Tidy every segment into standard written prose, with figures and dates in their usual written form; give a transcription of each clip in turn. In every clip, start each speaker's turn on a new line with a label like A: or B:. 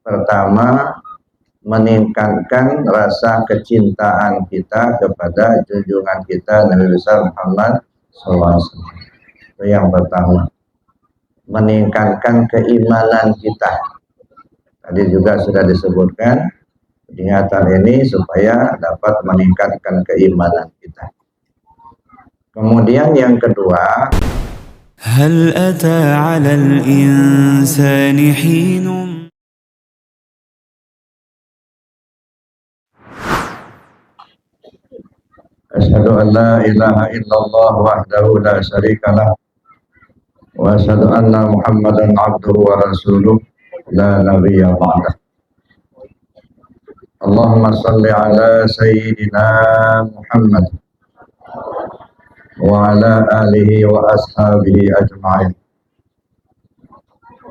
A: pertama, meningkatkan rasa kecintaan kita kepada junjungan kita Nabi besar Muhammad SAW. Itu yang pertama. Meningkatkan keimanan kita. Tadi juga sudah disebutkan peringatan ini supaya dapat meningkatkan keimanan kita. Kemudian yang kedua,
B: hal ata 'alal insani hinun
A: asyhadu an la ilaha illallah wahdahu la syarikalah wa asyhadu anna Muhammadan abduhu wa rasuluh la nabiyya ba'dah. Allahumma salli ala sayyidina Muhammad wa ala alihi wa ashabihi ajma'in.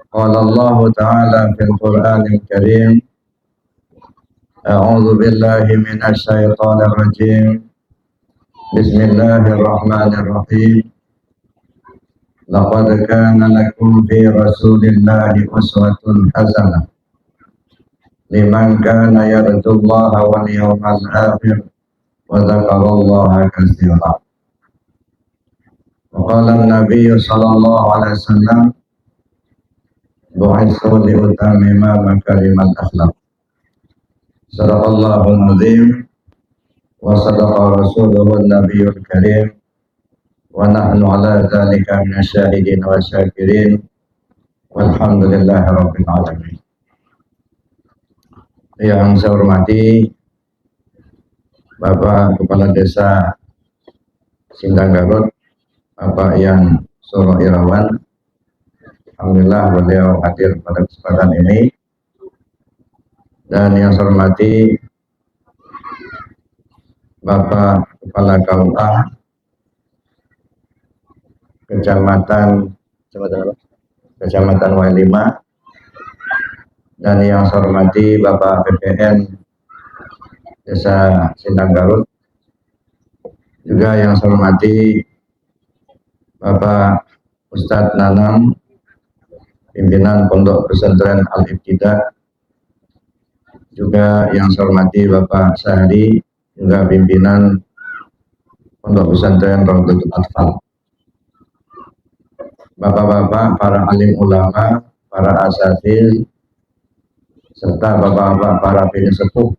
A: Qala Allah ta'ala fil Qur'anil Karim, a'udzu billahi minasy syaithanir rajim. Bismillahirrahmanirrahim. Laqad kana lakum fi Rasulillahi uswatun hasanah liman kana yarjullaha wal yawmal akhir wa dzakarallaha katsiran. Wa qala an-nabiy sallallahu alaihi wasallam, bu'itsu li utammima makarimal akhlaq. Sadaqallahul azim wa sadaqa rasuluhun nabiyyul karim wa nahnu ala dzalika minasyahidin wa syakirin walhamdulillahi rabbil alamin. Yang saya hormati Bapak Kepala Desa Sindang Garut, Bapak Yan Solo Irawan, alhamdulillah beliau hadir pada kesempatan ini. Dan yang saya hormati Bapak Kepala KUA Kecamatan W5, dan yang saya hormati Bapak PPN Desa Sindang Garut, juga yang saya hormati Bapak Ustadz Nanang, pimpinan Pondok Pesantren Al-Ibtidah, juga yang saya hormati Bapak Sahri, juga pimpinan Pondok Pesantren Raudhatul Atfal. Bapak-bapak, para alim ulama, para asatidz, serta bapak-bapak para sepuh,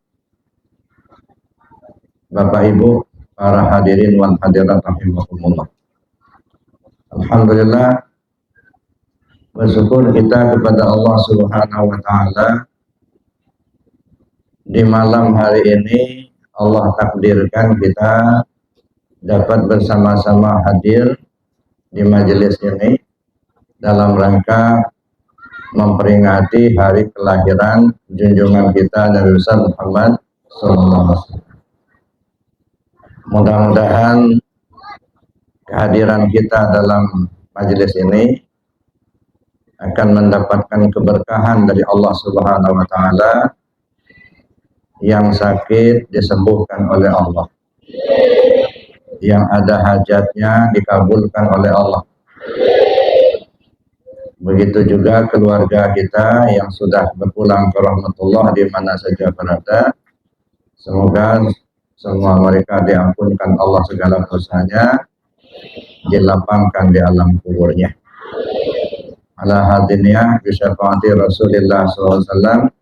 A: Bapak Ibu, para hadirin wal hadirat rahimakumullah. Alhamdulillah, bersyukur kita kepada Allah Subhanahu wa taala, di malam hari ini Allah takdirkan kita dapat bersama-sama hadir di majelis ini dalam rangka memperingati hari kelahiran junjungan kita Nabi besar Muhammad SAW. Mudah-mudahan kehadiran kita dalam majelis ini akan mendapatkan keberkahan dari Allah Subhanahu wa taala. Yang sakit disembuhkan oleh Allah, yang ada hajatnya dikabulkan oleh Allah. Begitu juga keluarga kita yang sudah berpulang ke rahmatullah di mana saja berada. Semoga semua mereka diampunkan Allah segala dosanya, dilapangkan di alam kuburnya. Ala hadiniyah bisyafaati Rasulillah SAW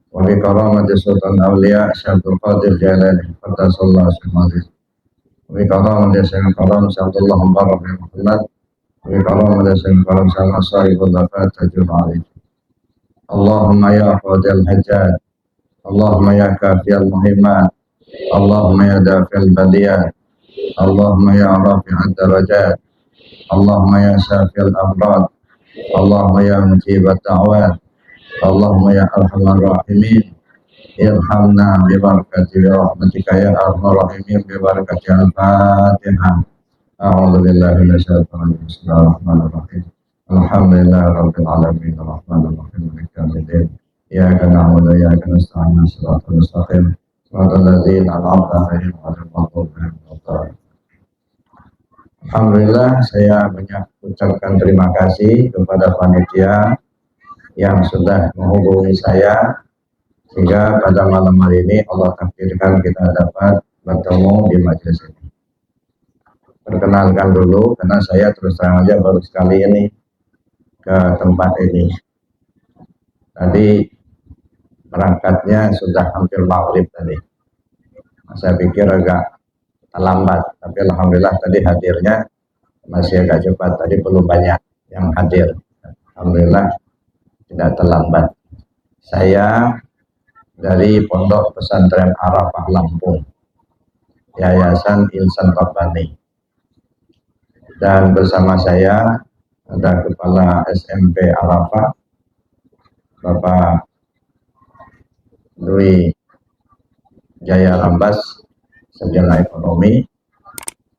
A: wa bi karamati sultan awliya Syaikhul Qadir Jalani qaddasallahu sirrahu wa bi karamati Syaikhul Qaram Syaikhullah Mubarak bin Muhammad wa bi karamati Syaikhul Qaram sama sahibul lafat tajul alih. Allahumma ya qadil hajat, Allahumma ya kafiyal muhimmat, Allahumma ya dafil baliyat, Allahumma ya rafi'ad darajat, Allahumma ya syafil amrad, Allahumma ya mujibat da'wat, Allahumma ya arhamar rahimin, irhamna bi barakati rahmatika ya arhamar rahimin bi barakati al-Fatihah. A'udzu billahi minasyaitonir rajim. Bismillahirrahmanirrahim. Alhamdulillahi rabbil alamin, arrahmanir rahim, maliki yaumiddin. Iyyaka na'budu wa iyyaka nasta'in, shiratal mustaqim, shiratal ladzina an'amta 'alaihim ghairil maghdubi 'alaihim waladdallin. Alhamdulillah, saya banyak ucapkan terima kasih kepada panitia yang sudah menghubungi saya sehingga pada malam hari ini Allah takdirkan kita dapat bertemu di majelis ini. Perkenalkan dulu karena saya terus terang aja baru sekali ini ke tempat ini. Tadi berangkatnya sudah hampir maghrib tadi. Saya pikir agak terlambat, tapi alhamdulillah tadi hadirnya masih agak cepat. Tadi belum banyak yang hadir. Alhamdulillah tidak terlambat. Saya dari Pondok Pesantren Arafah Lampung, Yayasan Insan Rabbani. Dan bersama saya ada Kepala SMP Arafah, Bapak Dwi Jaya Rambas, Sarjana Ekonomi,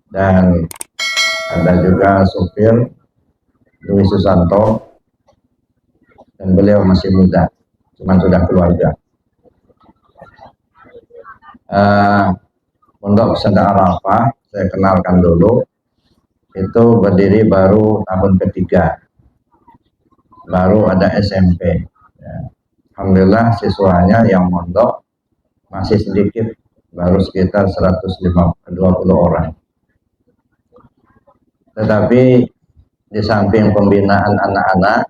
A: dan ada juga supir Dwi Susanto, dan beliau masih muda, cuma sudah keluarga. Pondok Pesantren Arafah, saya kenalkan dulu, itu berdiri baru tahun ketiga, baru ada SMP. Ya. Alhamdulillah siswanya yang mondok masih sedikit, baru sekitar 120 orang. Tetapi di samping pembinaan anak-anak,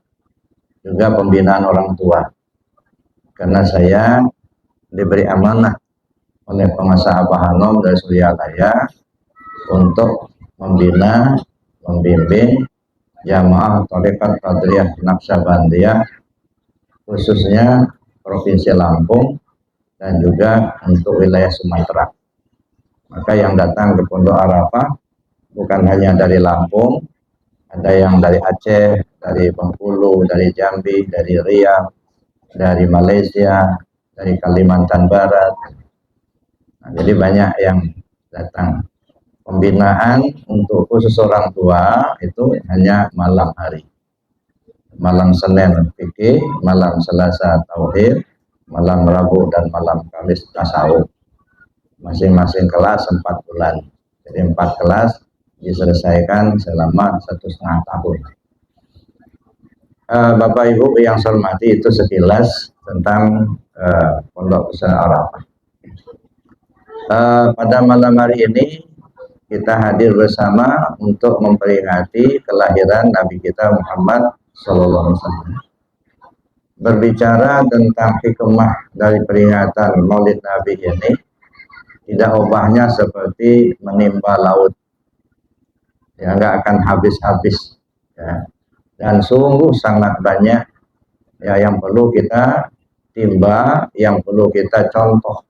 A: juga pembinaan orang tua. Karena saya diberi amanah oleh penguasa Abah Hanom dari Suryalaya untuk membina, membimbing jamaah Thariqat Qadiriyah Naqsabandiyah, khususnya Provinsi Lampung dan juga untuk wilayah Sumatera. Maka yang datang ke Pondok Arafah bukan hanya dari Lampung, ada yang dari Aceh, dari Bengkulu, dari Jambi, dari Riau, dari Malaysia, dari Kalimantan Barat. Nah, jadi banyak yang datang. Pembinaan untuk khusus orang tua itu hanya malam hari. Malam Senin fikih, malam Selasa tauhid, malam Rabu dan malam Kamis tasawuf. Masing-masing kelas 4 bulan. Jadi 4 kelas diselesaikan selama 1,5 tahun. Bapak Ibu yang saya hormati, itu sekilas tentang Pondok Pesantren Arafah. Pada malam hari ini kita hadir bersama untuk memperingati kelahiran Nabi kita Muhammad Sallallahu Alaihi Wasallam. Berbicara tentang hikmah dari peringatan Maulid Nabi ini, tidak ubahnya seperti menimba laut, ya nggak akan habis-habis, ya. Dan sungguh sangat banyak ya yang perlu kita timba, yang perlu kita contoh,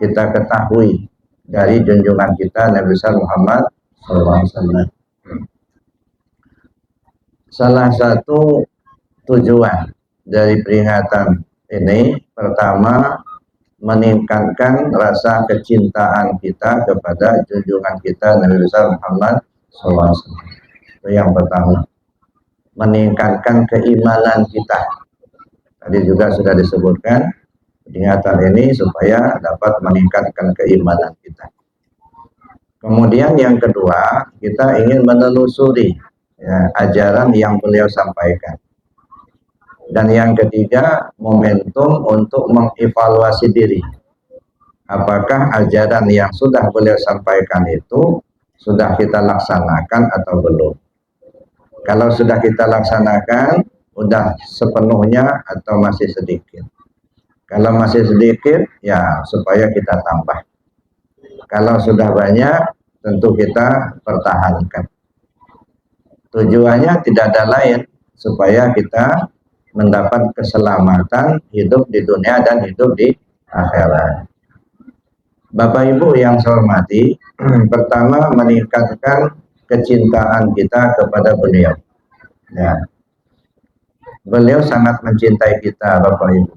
A: kita ketahui dari junjungan kita Nabi besar Muhammad SAW. Salah satu tujuan dari peringatan ini, pertama meningkatkan rasa kecintaan kita kepada junjungan kita Nabi besar Muhammad SAW. Itu yang pertama, meningkatkan keimanan kita. Tadi juga sudah disebutkan peringatan ini supaya dapat meningkatkan keimanan kita. Kemudian yang kedua, kita ingin menelusuri ya, ajaran yang beliau sampaikan. Dan yang ketiga, momentum untuk mengevaluasi diri. Apakah ajaran yang sudah beliau sampaikan itu sudah kita laksanakan atau belum? Kalau sudah kita laksanakan, sudah sepenuhnya atau masih sedikit? Kalau masih sedikit, ya supaya kita tambah. Kalau sudah banyak, tentu kita pertahankan. Tujuannya tidak ada lain, supaya kita mendapat keselamatan hidup di dunia dan hidup di akhirat. Bapak Ibu yang saya hormati, pertama meningkatkan kecintaan kita kepada beliau. Ya. Beliau sangat mencintai kita, Bapak Ibu.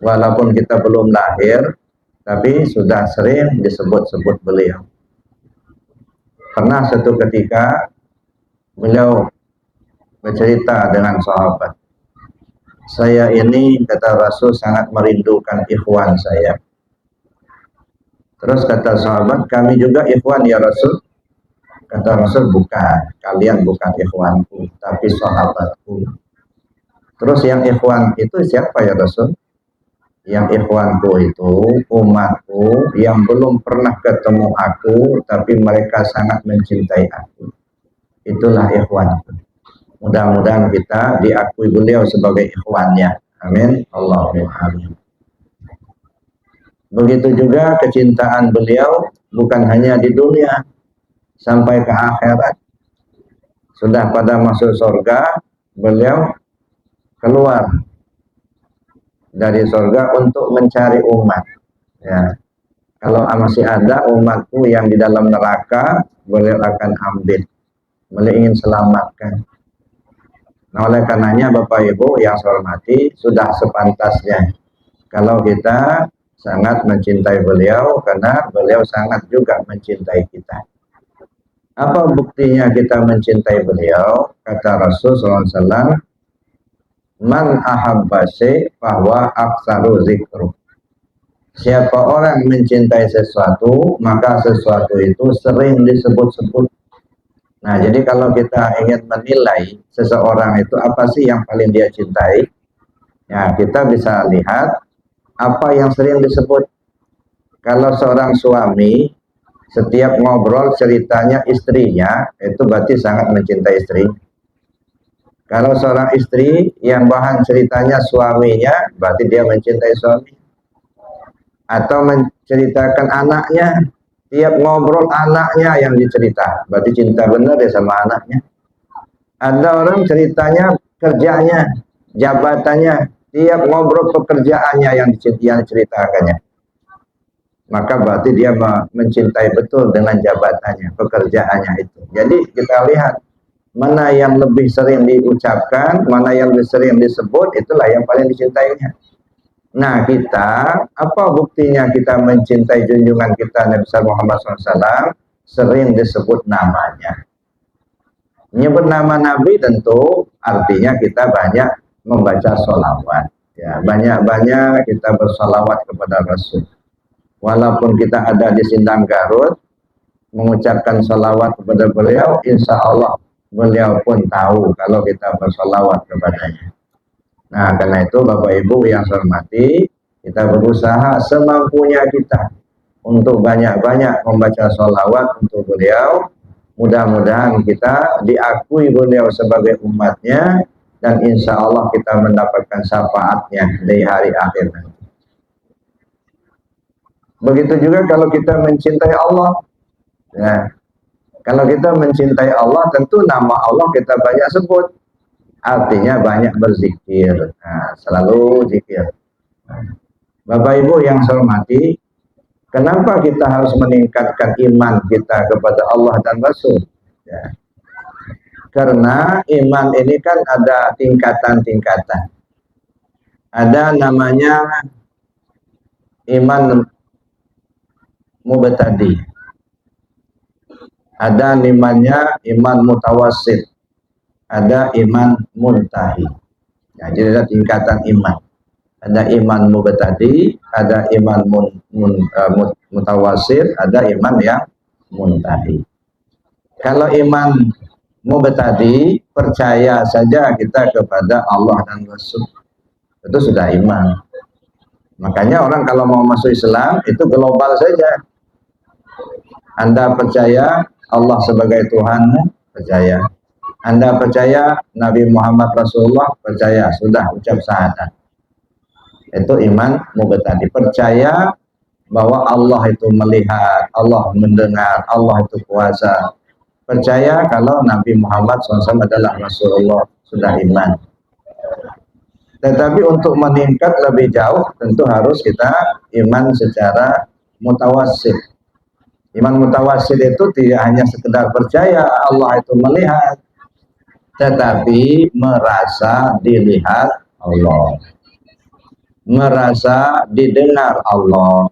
A: Walaupun kita belum lahir, tapi sudah sering disebut-sebut beliau. Pernah satu ketika beliau bercerita dengan sahabat, saya ini, kata Rasul, sangat merindukan ikhwan saya. Terus kata sahabat, kami juga ikhwan ya Rasul. Kata Rasul, bukan, kalian bukan ikhwanku, tapi sahabatku. Terus yang ikhwan itu siapa ya Rasul? Yang ikhwanku itu umatku yang belum pernah ketemu aku tapi mereka sangat mencintai aku. Itulah ikhwanku. Mudah-mudahan kita diakui beliau sebagai ikhwannya. Amin. Allahumma amin. Begitu juga kecintaan beliau bukan hanya di dunia, sampai ke akhirat. Sudah pada masuk surga, beliau keluar dari surga untuk mencari umat. Ya. Kalau masih ada umatku yang di dalam neraka, beliau akan ambil. Beliau ingin selamatkan. Nah, oleh karenanya Bapak Ibu yang saya hormati, sudah sepantasnya kalau kita sangat mencintai beliau, karena beliau sangat juga mencintai kita. Apa buktinya kita mencintai beliau? Kata Rasulullah SAW, man ahabba bahwa aksaru zikru. Siapa orang mencintai sesuatu, maka sesuatu itu sering disebut-sebut. Nah, jadi kalau kita ingin menilai seseorang itu apa sih yang paling dia cintai, ya kita bisa lihat apa yang sering disebut. Kalau seorang suami setiap ngobrol ceritanya istrinya, itu berarti sangat mencintai istri. Kalau seorang istri yang bahan ceritanya suaminya, berarti dia mencintai suami. Atau menceritakan anaknya, tiap ngobrol anaknya yang dicerita, berarti cinta benar ya sama anaknya. Ada orang ceritanya kerjanya, jabatannya, tiap ngobrol pekerjaannya yang diceritakannya, maka berarti dia mencintai betul dengan jabatannya, pekerjaannya itu. Jadi kita lihat mana yang lebih sering diucapkan, mana yang lebih sering disebut, itulah yang paling dicintainya. Nah, kita, apa buktinya kita mencintai junjungan kita Nabi Muhammad SAW? Sering disebut namanya. Menyebut nama Nabi tentu artinya kita banyak membaca sholawat. Ya, banyak-banyak kita bersolawat kepada Rasul. Walaupun kita ada di Sindang Garut, mengucapkan sholawat kepada beliau, insya Allah beliau pun tahu kalau kita bersolawat kepadanya. Nah, karena itu Bapak Ibu yang saya hormati, kita berusaha semampunya kita untuk banyak-banyak membaca sholawat untuk beliau. Mudah-mudahan kita diakui beliau sebagai umatnya, dan insya Allah kita mendapatkan syafaatnya di hari akhir nanti. Begitu juga kalau kita mencintai Allah. Ya. Kalau kita mencintai Allah, tentu nama Allah kita banyak sebut. Artinya banyak berzikir. Nah, selalu zikir. Bapak Ibu yang saya hormati, kenapa kita harus meningkatkan iman kita kepada Allah dan Rasul? Ya. Karena iman ini kan ada tingkatan-tingkatan. Ada namanya iman mubtadi. Ada namanya iman mutawassit. Ada iman muntahi. Ya, jadi ada tingkatan iman. Ada iman mubtadi, ada iman mutawassit, ada iman yang muntahi. Kalau iman mubtadi, percaya saja kita kepada Allah dan Rasul, itu sudah iman. Makanya orang kalau mau masuk Islam itu global saja. Anda percaya Allah sebagai Tuhanmu, percaya. Anda percaya Nabi Muhammad Rasulullah, percaya, sudah ucap syahadat. Itu iman mubtadi, percaya bahwa Allah itu melihat, Allah mendengar, Allah itu kuasa. Percaya kalau Nabi Muhammad SAW adalah Rasulullah, sudah iman. Tetapi untuk meningkat lebih jauh tentu harus kita iman secara mutawassit. Iman mutawassit itu tidak hanya sekedar percaya Allah itu melihat, tetapi merasa dilihat Allah, merasa didengar Allah,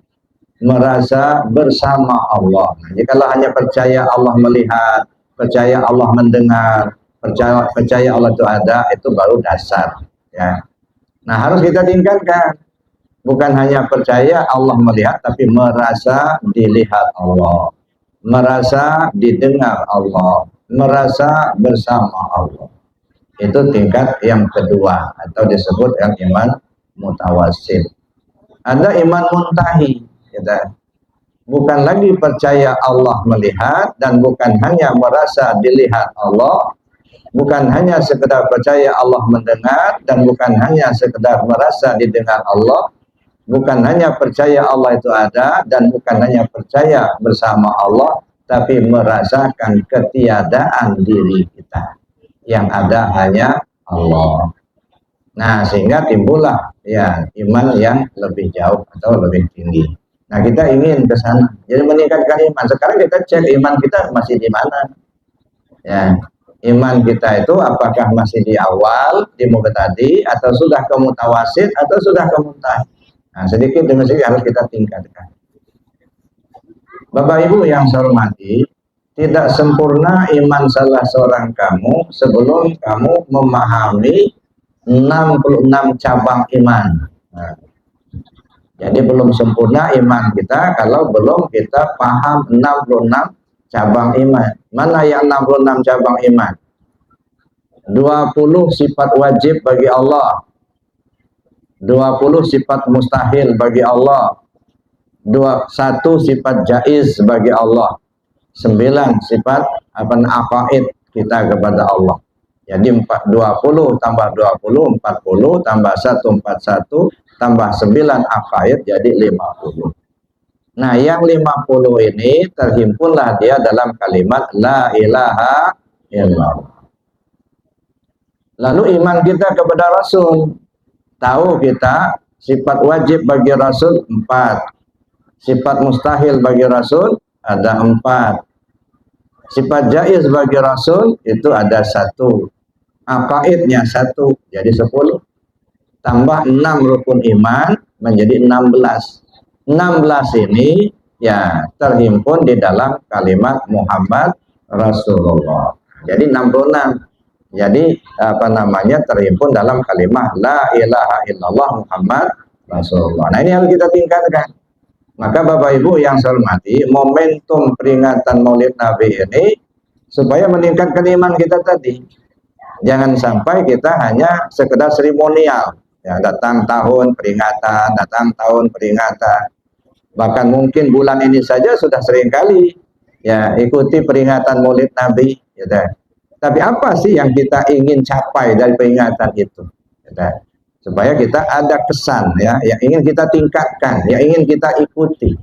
A: merasa bersama Allah. Jadi kalau hanya percaya Allah melihat, percaya Allah mendengar, percaya Allah itu ada, itu baru dasar. Ya. Nah, harus kita tingkatkan. Bukan hanya percaya Allah melihat, tapi merasa dilihat Allah, merasa didengar Allah, merasa bersama Allah. Itu tingkat yang kedua atau disebut yang iman mutawasil. Ada iman muntahi, kita bukan lagi percaya Allah melihat dan bukan hanya merasa dilihat Allah, bukan hanya sekedar percaya Allah mendengar dan bukan hanya sekedar merasa didengar Allah, bukan hanya percaya Allah itu ada dan bukan hanya percaya bersama Allah, tapi merasakan ketiadaan diri kita. Yang ada hanya Allah. Nah, sehingga timbullah ya iman yang lebih jauh atau lebih tinggi. Nah, kita ingin ke sana. Jadi meningkatkan iman. Sekarang kita cek iman kita masih di mana. Ya, iman kita itu apakah masih di awal di muqtadi atau sudah ke mutawasid atau sudah ke muntah. Nah, sedikit demi sedikit harus kita tingkatkan. Bapak Ibu yang saya hormati, tidak sempurna iman salah seorang kamu sebelum kamu memahami 66 cabang iman. Nah, jadi belum sempurna iman kita kalau belum kita paham 66 cabang iman. Mana yang 66 cabang iman? 20 sifat wajib bagi Allah, 20 sifat mustahil bagi Allah, 21 sifat jaiz bagi Allah, 9 sifat aqaid kita kepada Allah. Jadi 20 tambah 20 40 tambah 1 41 tambah 9 aqaid jadi 50. Nah, yang 50 ini terhimpunlah dia dalam kalimat la ilaha illallah. Lalu iman kita kepada Rasul, tahu kita sifat wajib bagi Rasul 4, sifat mustahil bagi Rasul ada 4, sifat jaiz bagi Rasul itu ada 1, aqaidnya 1, jadi 10, tambah 6 rukun iman menjadi 16. 16 ini ya terhimpun di dalam kalimat Muhammad Rasulullah. Jadi 66. Jadi terhimpun dalam kalimat la ilaha illallah Muhammad Rasulullah. Nah, ini harus kita tingkatkan. Maka Bapak Ibu yang saya hormati, momentum peringatan Maulid Nabi ini supaya meningkatkan iman kita tadi. Jangan sampai kita hanya sekedar seremonial, ya, datang tahun peringatan. Bahkan mungkin bulan ini saja sudah seringkali ya ikuti peringatan Maulid Nabi, ya. Tapi apa sih yang kita ingin capai dari peringatan itu? Ya, supaya kita ada kesan ya yang ingin kita tingkatkan, yang ingin kita ikuti.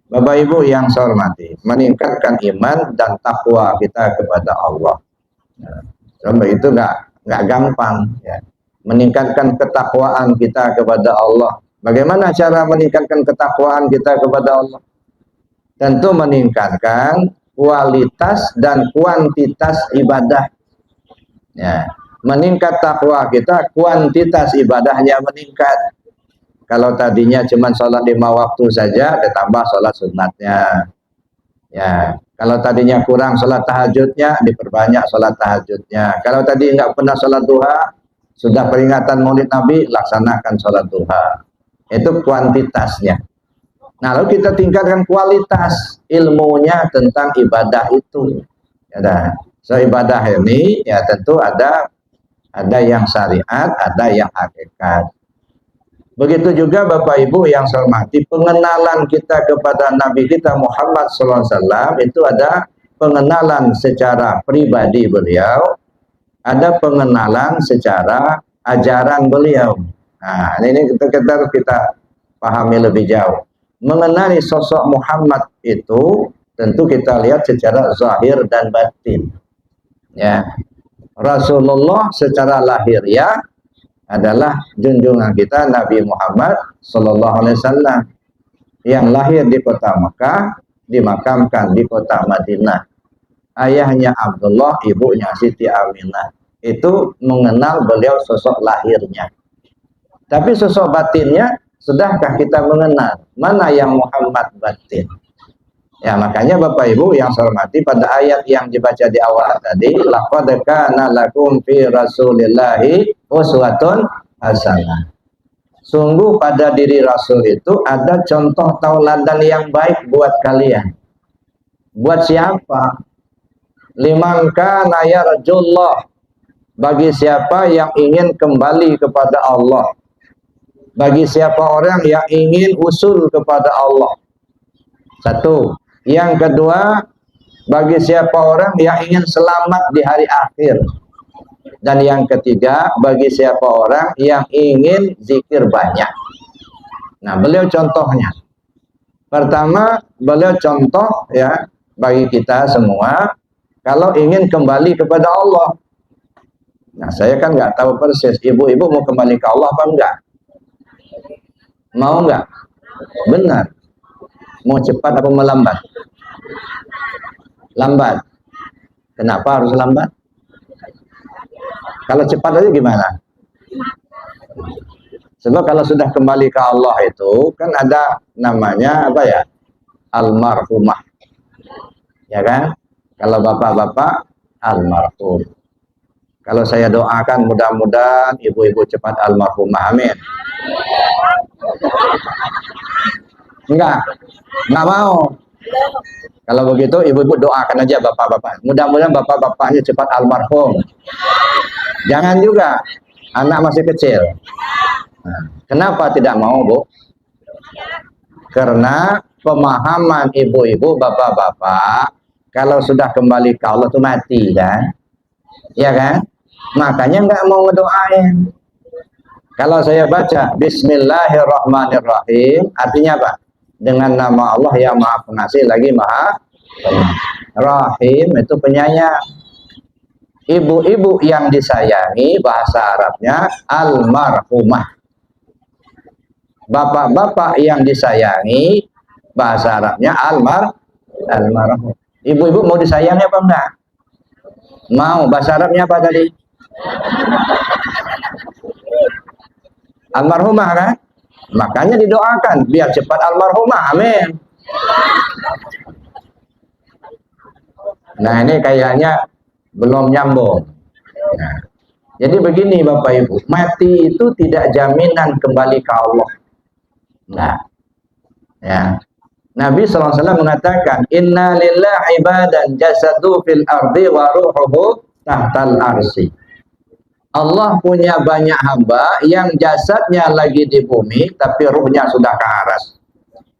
A: Bapak Ibu yang saya hormati, meningkatkan iman dan takwa kita kepada Allah. Nah, itu nggak gampang ya. Meningkatkan ketakwaan kita kepada Allah. Bagaimana cara meningkatkan ketakwaan kita kepada Allah? Tentu meningkatkan kualitas dan kuantitas ibadah. Ya, meningkat takwa kita, kuantitas ibadahnya meningkat. Kalau tadinya cuma sholat 5 waktu saja, ditambah sholat sunatnya. Ya, kalau tadinya kurang sholat tahajudnya, diperbanyak sholat tahajudnya. Kalau tadi nggak pernah sholat duha, sudah peringatan Maulid Nabi, laksanakan sholat duha. Itu kuantitasnya. Nah, lalu kita tingkatkan kualitas ilmunya tentang ibadah itu. Ya, so ibadah ini ya tentu ada yang syariat, ada yang hakikat. Begitu juga Bapak Ibu yang saya hormati, pengenalan kita kepada Nabi kita Muhammad SAW itu ada pengenalan secara pribadi beliau, ada pengenalan secara ajaran beliau. Nah, ini kita pahami lebih jauh. Mengenali sosok Muhammad itu tentu kita lihat secara zahir dan batin. Ya, Rasulullah secara lahiriah adalah junjungan kita Nabi Muhammad Sallallahu Alaihi Wasallam yang lahir di kota Mekah, dimakamkan di kota Madinah. Ayahnya Abdullah, ibunya Siti Aminah. Itu mengenal beliau sosok lahirnya. Tapi sosok batinnya, sudahkah kita mengenal mana yang Muhammad batin? Ya, makanya Bapak Ibu yang saya hormati, pada ayat yang dibaca di awal tadi, laqad kana lakum fi Rasulillahi uswatun hasanah. Sungguh pada diri Rasul itu ada contoh tauladan yang baik buat kalian. Buat siapa? Liman kana yarjullah bagi siapa yang ingin kembali kepada Allah, bagi siapa orang yang ingin usul kepada Allah. Satu. Yang kedua, bagi siapa orang yang ingin selamat di hari akhir. Dan yang ketiga, bagi siapa orang yang ingin zikir banyak. Nah, beliau contohnya. Pertama, beliau contoh ya bagi kita semua kalau ingin kembali kepada Allah. Nah, saya kan nggak tahu persis ibu-ibu mau kembali ke Allah apa enggak? Mau enggak? Benar. Mau cepat apa melambat? Lambat. Kenapa harus lambat? Kalau cepat aja gimana? Sebab kalau sudah kembali ke Allah itu kan ada namanya apa ya? Almarhumah. Ya kan? Kalau bapak-bapak almarhum. Kalau saya doakan mudah-mudahan ibu-ibu cepat almarhumah. Amin. Enggak mau. Kalau begitu ibu-ibu doakan aja bapak-bapak. Mudah-mudahan bapak-bapaknya cepat almarhum. Jangan juga, anak masih kecil. Nah, kenapa tidak mau, Bu? Karena pemahaman ibu-ibu, bapak-bapak, kalau sudah kembali ke Allah itu mati kan? Ya kan? Makanya nggak mau ngedoain. Kalau saya baca Bismillahirrahmanirrahim, artinya apa? Dengan nama Allah yang Maha Pengasih lagi Maha Penyayang. Rahim itu penyayang. Ibu-ibu yang disayangi bahasa Arabnya almarhumah. Bapak-bapak yang disayangi bahasa Arabnya almarhum. Ibu-ibu mau disayangi apa enggak? Mau. Bahasa Arabnya apa tadi? Almarhumah kan? Makanya didoakan biar cepat almarhumah. Amin. Nah, ini kayaknya belum nyambung. Nah, jadi begini Bapak Ibu, mati itu tidak jaminan kembali ke Allah. Nah, ya. Nabi SAW mengatakan, Inna lillahi ibadan jasadu fil ardi wa ruhuhu tahtal arsi. Allah punya banyak hamba yang jasadnya lagi di bumi, tapi ruhnya sudah ke aras.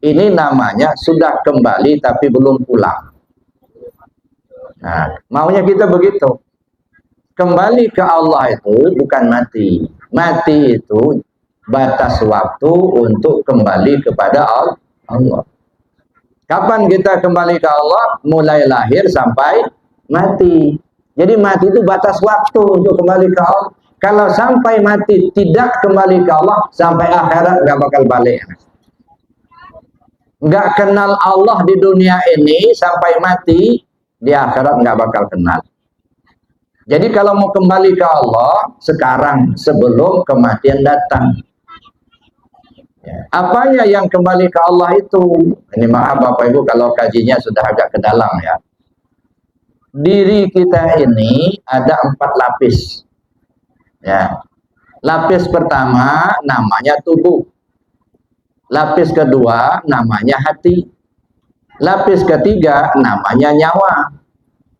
A: Ini namanya sudah kembali tapi belum pulang. Nah, maunya kita begitu. Kembali ke Allah itu bukan mati. Mati itu batas waktu untuk kembali kepada Allah. Kapan kita kembali ke Allah? Mulai lahir sampai mati. Jadi mati itu batas waktu untuk kembali ke Allah. Kalau sampai mati tidak kembali ke Allah, sampai akhirat nggak bakal balik. Nggak kenal Allah di dunia ini sampai mati, di akhirat nggak bakal kenal. Jadi kalau mau kembali ke Allah sekarang sebelum kematian datang. Ya. Apanya yang kembali ke Allah itu? Ini maaf Bapak Ibu kalau kajinya sudah agak ke dalam ya. Diri kita ini ada 4 lapis. Ya. Lapis pertama namanya tubuh. Lapis kedua namanya hati. Lapis ketiga namanya nyawa.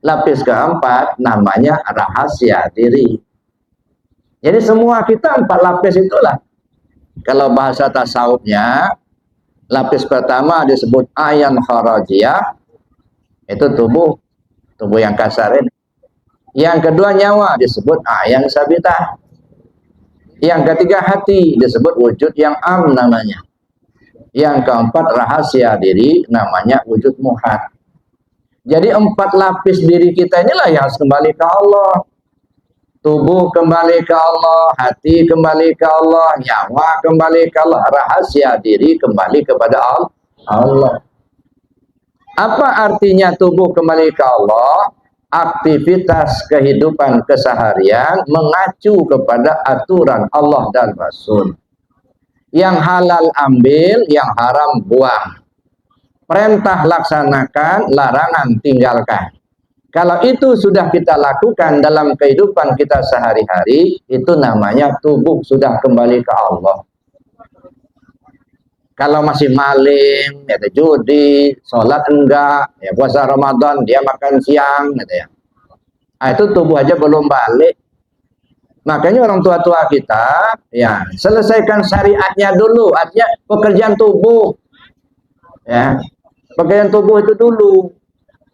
A: Lapis keempat namanya rahasia diri. Jadi semua kita 4 lapis itulah. Kalau bahasa tasawufnya, lapis pertama disebut ayan kharajiyah, itu tubuh yang kasar ini. Yang kedua nyawa disebut ayan sabitah. Yang ketiga hati disebut wujud yang am namanya. Yang keempat rahasia diri namanya wujud muhad. Jadi 4 lapis diri kita inilah yang harus kembali ke Allah. Tubuh kembali ke Allah, hati kembali ke Allah, nyawa kembali ke Allah, rahasia diri kembali kepada Allah. Apa artinya tubuh kembali ke Allah? Aktivitas kehidupan keseharian mengacu kepada aturan Allah dan Rasul. Yang halal ambil, yang haram buang. Perintah laksanakan, larangan tinggalkan. Kalau itu sudah kita lakukan dalam kehidupan kita sehari-hari, itu namanya tubuh sudah kembali ke Allah. Kalau masih maling, ya judi, sholat enggak, ya puasa Ramadan, dia makan siang, gitu ya. Nah, itu tubuh aja belum balik. Makanya orang tua-tua kita, ya, selesaikan syariatnya dulu, artinya pekerjaan tubuh. Ya, pekerjaan tubuh itu dulu.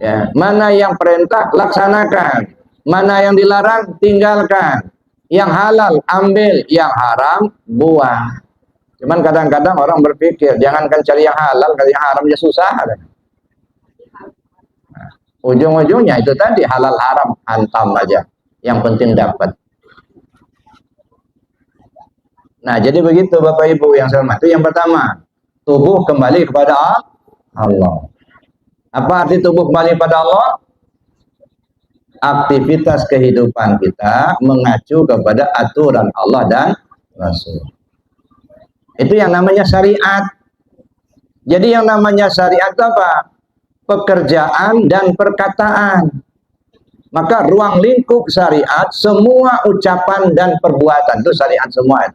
A: Ya, mana yang perintah laksanakan, mana yang dilarang tinggalkan. Yang halal ambil, yang haram buang. Cuman kadang-kadang orang berpikir, jangankan cari yang halal, cari yang haram ya susah. Nah, ujung-ujungnya itu tadi halal haram hantam aja. Yang penting dapat. Nah, jadi begitu Bapak Ibu yang saya hormati. Yang pertama, tubuh kembali kepada Allah. Apa arti tubuh kembali pada Allah? Aktivitas kehidupan kita mengacu kepada aturan Allah dan Rasul. Itu yang namanya syariat. Jadi yang namanya syariat itu apa? Pekerjaan dan perkataan. Maka ruang lingkup syariat, semua ucapan dan perbuatan itu syariat semua.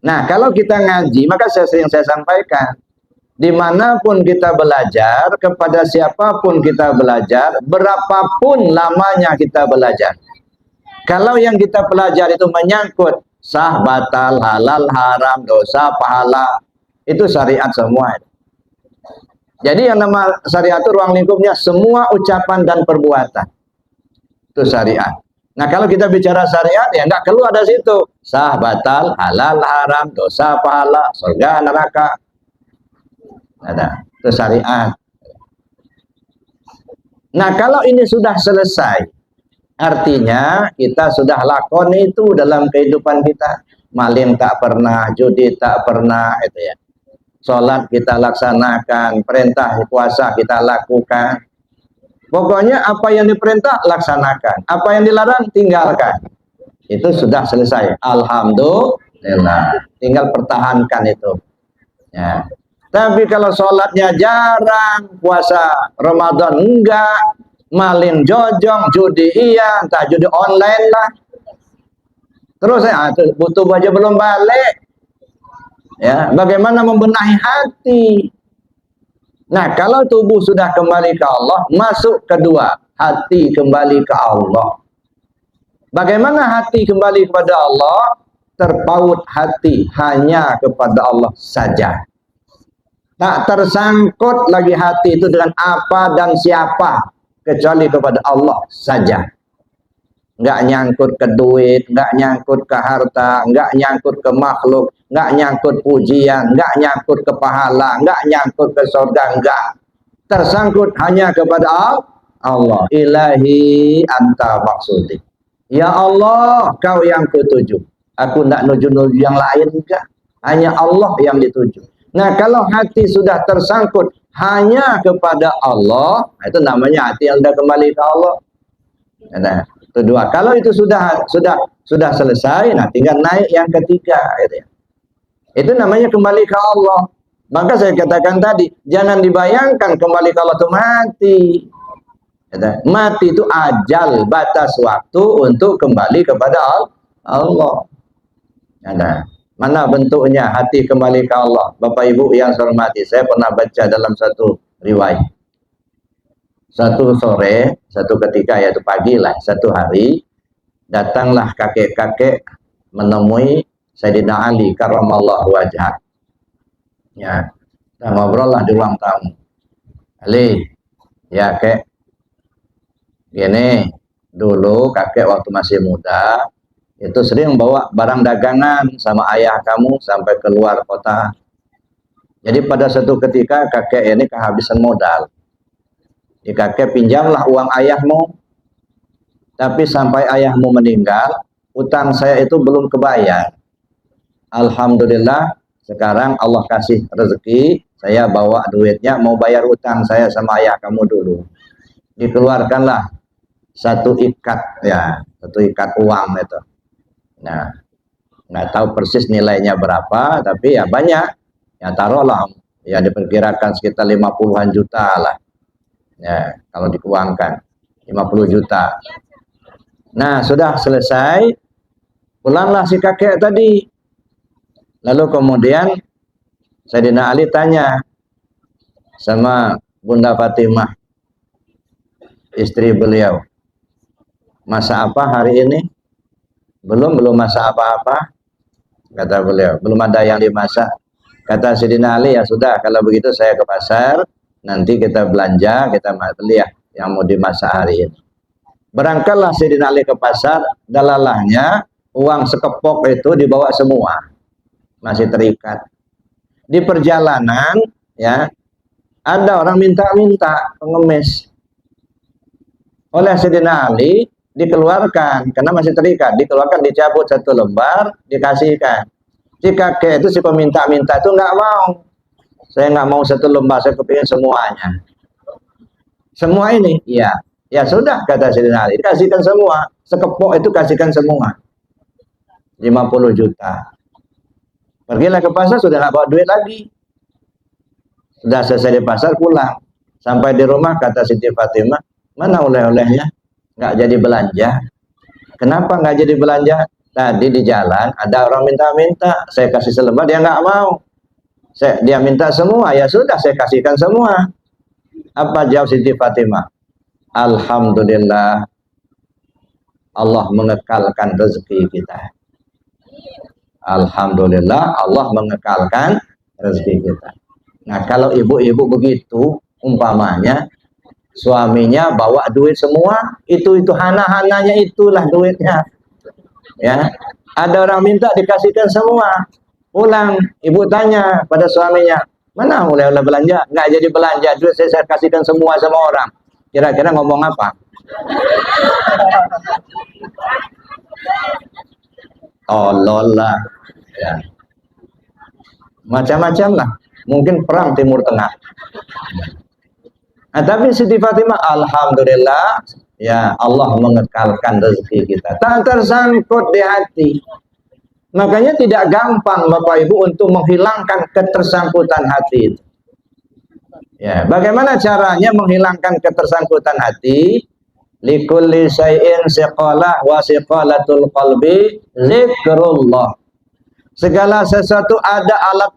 A: Nah, kalau kita ngaji, maka saya sampaikan, dimanapun kita belajar, kepada siapapun kita belajar, berapapun lamanya kita belajar. Kalau yang kita pelajari itu menyangkut sah, batal, halal, haram, dosa, pahala, itu syariat semua. Jadi yang nama syariat itu ruang lingkupnya semua ucapan dan perbuatan. Itu syariat. Nah, kalau kita bicara syariat, ya nggak keluar dari situ. Sah, batal, halal, haram, dosa, pahala, surga, neraka. Ada. Itu syariat. Nah, kalau ini sudah selesai, artinya kita sudah lakoni itu dalam kehidupan kita. Maling tak pernah, judi tak pernah, itu ya. Sholat kita laksanakan, perintah puasa kita lakukan. Pokoknya apa yang diperintah laksanakan, apa yang dilarang tinggalkan. Itu sudah selesai. Alhamdulillah. Tinggal pertahankan itu. Ya. Tapi kalau sholatnya jarang, puasa Ramadan enggak, malin jojong, judi iya, entah judi online lah. Terus ya, butuh aja belum balik. Ya, bagaimana membenahi hati? Nah, kalau tubuh sudah kembali ke Allah, masuk kedua, hati kembali ke Allah. Bagaimana hati kembali kepada Allah? Terpaut hati hanya kepada Allah saja. Tak tersangkut lagi hati itu dengan apa dan siapa, kecuali kepada Allah saja. Nggak nyangkut ke duit, nggak nyangkut ke harta, nggak nyangkut ke makhluk, nggak nyangkut pujian, nggak nyangkut ke pahala, nggak nyangkut ke surga, nggak. Tersangkut hanya kepada Allah. Ilahi anta maksudi. Ya Allah, kau yang kutuju. Aku nggak nuju-nuju yang lain enggak. Hanya Allah yang dituju. Nah, kalau hati sudah tersangkut hanya kepada Allah, itu namanya hati yang sudah kembali ke Allah. Nah, kedua, kalau itu sudah selesai, nah tinggal naik yang ketiga, gitu ya. Itu namanya kembali ke Allah. Maka saya katakan tadi, jangan dibayangkan kembali ke Allah itu mati. Gitu. Mati itu ajal, batas waktu untuk kembali kepada Allah. Nah, mana bentuknya hati kembali ke Allah? Bapak Ibu yang saya hormati, saya pernah baca dalam satu riwayat. Satu sore, satu ketika, yaitu pagi lah, satu hari, datanglah kakek-kakek menemui Sayyidina Ali karramallahu wajhah. Ya, kita ngobrol lah di ruang tamu. Ali, ya kek, gini, dulu kakek waktu masih muda, itu sering bawa barang dagangan sama ayah kamu sampai keluar kota. Jadi pada suatu ketika kakek ini kehabisan modal. Di kakek pinjamlah uang ayahmu, tapi sampai ayahmu meninggal, utang saya itu belum kebayar. Alhamdulillah, sekarang Allah kasih rezeki, saya bawa duitnya, mau bayar utang saya sama ayah kamu dulu. Dikeluarkanlah satu ikat, ya, satu ikat uang itu. Nah, nggak tahu persis nilainya berapa, tapi ya banyak. Ya taruhlah, ya diperkirakan sekitar 50-an juta lah. Ya, kalau dikuangkan 50 juta. Nah, sudah selesai, pulanglah si kakek tadi. Lalu kemudian Sayyidina Ali tanya sama Bunda Fatimah, istri beliau, Masak apa hari ini? Belum masak apa-apa. Kata beliau, belum ada yang dimasak. Kata Sayyidina Ali, ya sudah, kalau begitu saya ke pasar, nanti kita belanja, kita beli ya yang mau dimasak hari ini. Berangkatlah Sayyidina Ali ke pasar, dalalahnya uang sekepok itu dibawa semua, masih terikat. Di perjalanan, ya, ada orang minta-minta pengemis. Oleh Sayyidina Ali dikeluarkan, karena masih terikat, dikeluarkan, dicabut satu lembar, dikasihkan. Si kakek itu, si peminta-minta itu nggak mau. Saya nggak mau satu lembar, saya kepingin semuanya. Semua ini, ya, ya sudah, kata Sayyidina Ali, kasihkan semua. Sekepok itu kasihkan semua. 50 juta. Pergilah ke pasar, sudah nggak bawa duit lagi. Sudah selesai di pasar, pulang. Sampai di rumah, kata Siti Fatimah, mana oleh-olehnya? Nggak jadi belanja. Kenapa nggak jadi belanja? Tadi di jalan ada orang minta-minta, saya kasih selembar, dia nggak mau. Dia minta semua, ya sudah saya kasihkan semua. Apa jawab Siti Fatimah? Alhamdulillah, Allah mengekalkan rezeki kita. Alhamdulillah, Allah mengekalkan rezeki kita. Nah, kalau ibu-ibu begitu, umpamanya suaminya bawa duit semua, itu hana-hananya itulah duitnya. Ya, ada orang minta dikasihkan semua. Pulang, ibu tanya pada suaminya, mana oleh-oleh belanja? Nggak jadi belanja, duit saya kasihkan semua sama orang. Kira-kira ngomong apa? Tolol lah. Ya. Macam-macam lah. Mungkin perang Timur Tengah. Nah, tapi Siti Fatimah, alhamdulillah, ya Allah mengekalkan rezeki kita. Tak tersangkut di hati. Makanya tidak gampang Bapak Ibu untuk menghilangkan ketersangkutan hati itu. Ya, bagaimana caranya menghilangkan ketersangkutan hati? Likulli syai'in siqalah wa siqalatul qalbi zikrullah. Segala sesuatu ada alat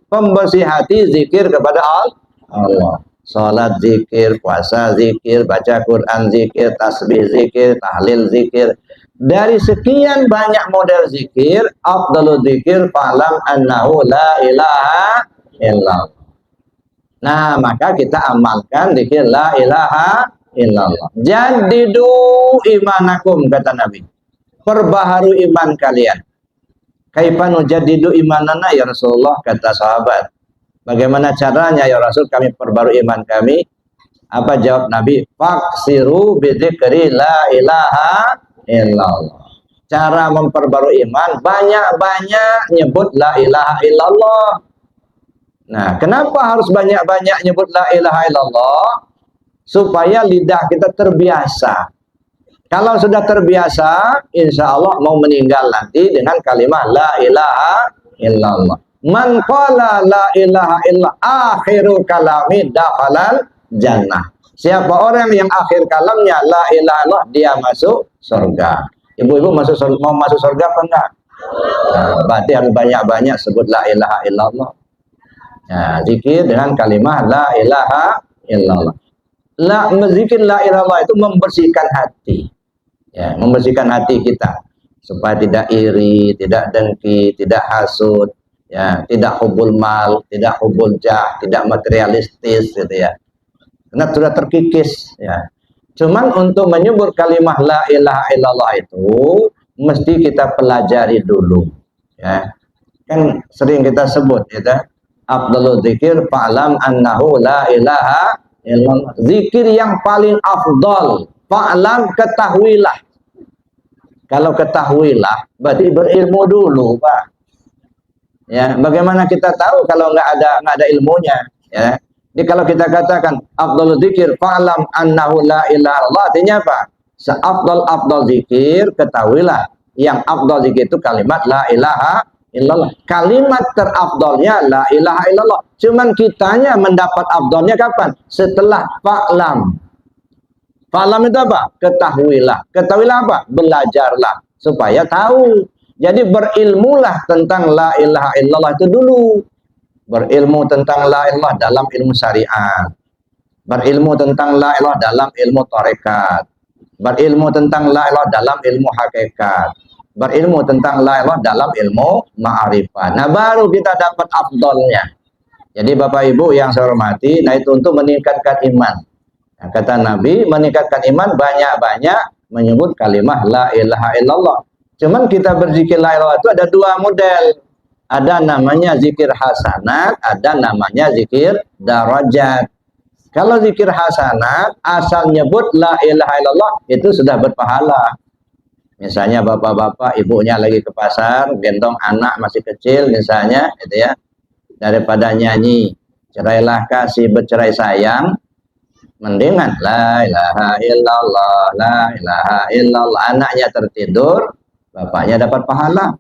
A: pembersih hati, zikir kepada Allah. Salat zikir, puasa zikir, baca Quran zikir, tasbih zikir, tahlil zikir. Dari sekian banyak model zikir, afdalul zikir fa'lam annahu la ilaha illallah. Nah, maka kita amalkan zikir la ilaha illallah. Jadidu imanakum, kata Nabi. Perbaharui iman kalian. Kaifa nujaddidu imanana ya Rasulullah, kata sahabat. Bagaimana caranya ya Rasul kami perbarui iman kami? Apa jawab Nabi? Faksiru bidzikri la ilaha illallah. Cara memperbarui iman, banyak-banyak nyebut la ilaha illallah. Nah, kenapa harus banyak-banyak nyebut la ilaha illallah? Supaya lidah kita terbiasa. Kalau sudah terbiasa, insya Allah mau meninggal nanti dengan kalimat la ilaha illallah. Man qala la ilaha illa akhiru kalami dakhalal jannah. Siapa orang yang akhir kalamnya la ilaha illallah, dia masuk surga. Ibu-ibu mau masuk surga apa enggak? Nah, berarti harus banyak-banyak sebut la ilaha illallah. Nah, zikir dengan kalimat la ilaha illallah. Zikir la ilaha illallah itu membersihkan hati. Ya, membersihkan hati kita supaya tidak iri, tidak dengki, tidak hasud, ya, tidak hubul mal, tidak hubul jah, tidak materialistis, gitu ya. Karena sudah terkikis, ya. Cuman untuk menyebut kalimat la ilaha illallah itu mesti kita pelajari dulu, ya. Kan sering kita sebut, ya, afdalul dzikir fa'lam annahu la ilaha illallah. Zikir yang paling afdal, fa'lam, ketahuilah. Kalau ketahuilah, berarti berilmu dulu, Pak. Ya, bagaimana kita tahu kalau nggak ada ilmunya? Ya, jadi kalau kita katakan afdalul dzikir fa'lam annahu la ilaha illallah, artinya apa? Seafdal zikir, ketahuilah yang afdal zikir itu kalimat la ilaha illallah. Kalimat terafdalnya la ilaha illallah. Cuman kitanya mendapat afdalnya kapan? Setelah fa'lam. Fa'lam itu apa? Ketahuilah. Ketahuilah apa? Belajarlah supaya tahu. Jadi berilmulah tentang la ilaha illallah itu dulu. Berilmu tentang la ilaha dalam ilmu syariat. Berilmu tentang la ilaha dalam ilmu tarekat. berilmu tentang la ilaha dalam ilmu hakikat, berilmu tentang la ilaha dalam ilmu ma'rifat. Nah, baru kita dapat afdolnya. Jadi Bapak Ibu yang saya hormati, nah itu untuk meningkatkan iman. Nah, kata Nabi, meningkatkan iman banyak-banyak menyebut kalimat la ilaha illallah. Cuman kita berzikir la ilaha itu ada dua model. Ada namanya zikir hasanat, ada namanya zikir darajat. Kalau zikir hasanat, asal nyebut la ilaha illallah itu sudah berpahala. Misalnya bapak-bapak, ibunya lagi ke pasar, gendong anak masih kecil misalnya, gitu ya. Daripada nyanyi cerailah kasih bercerai sayang, mendingan la ilaha illallah, la ilaha illallah. Anaknya tertidur, bapaknya dapat pahala.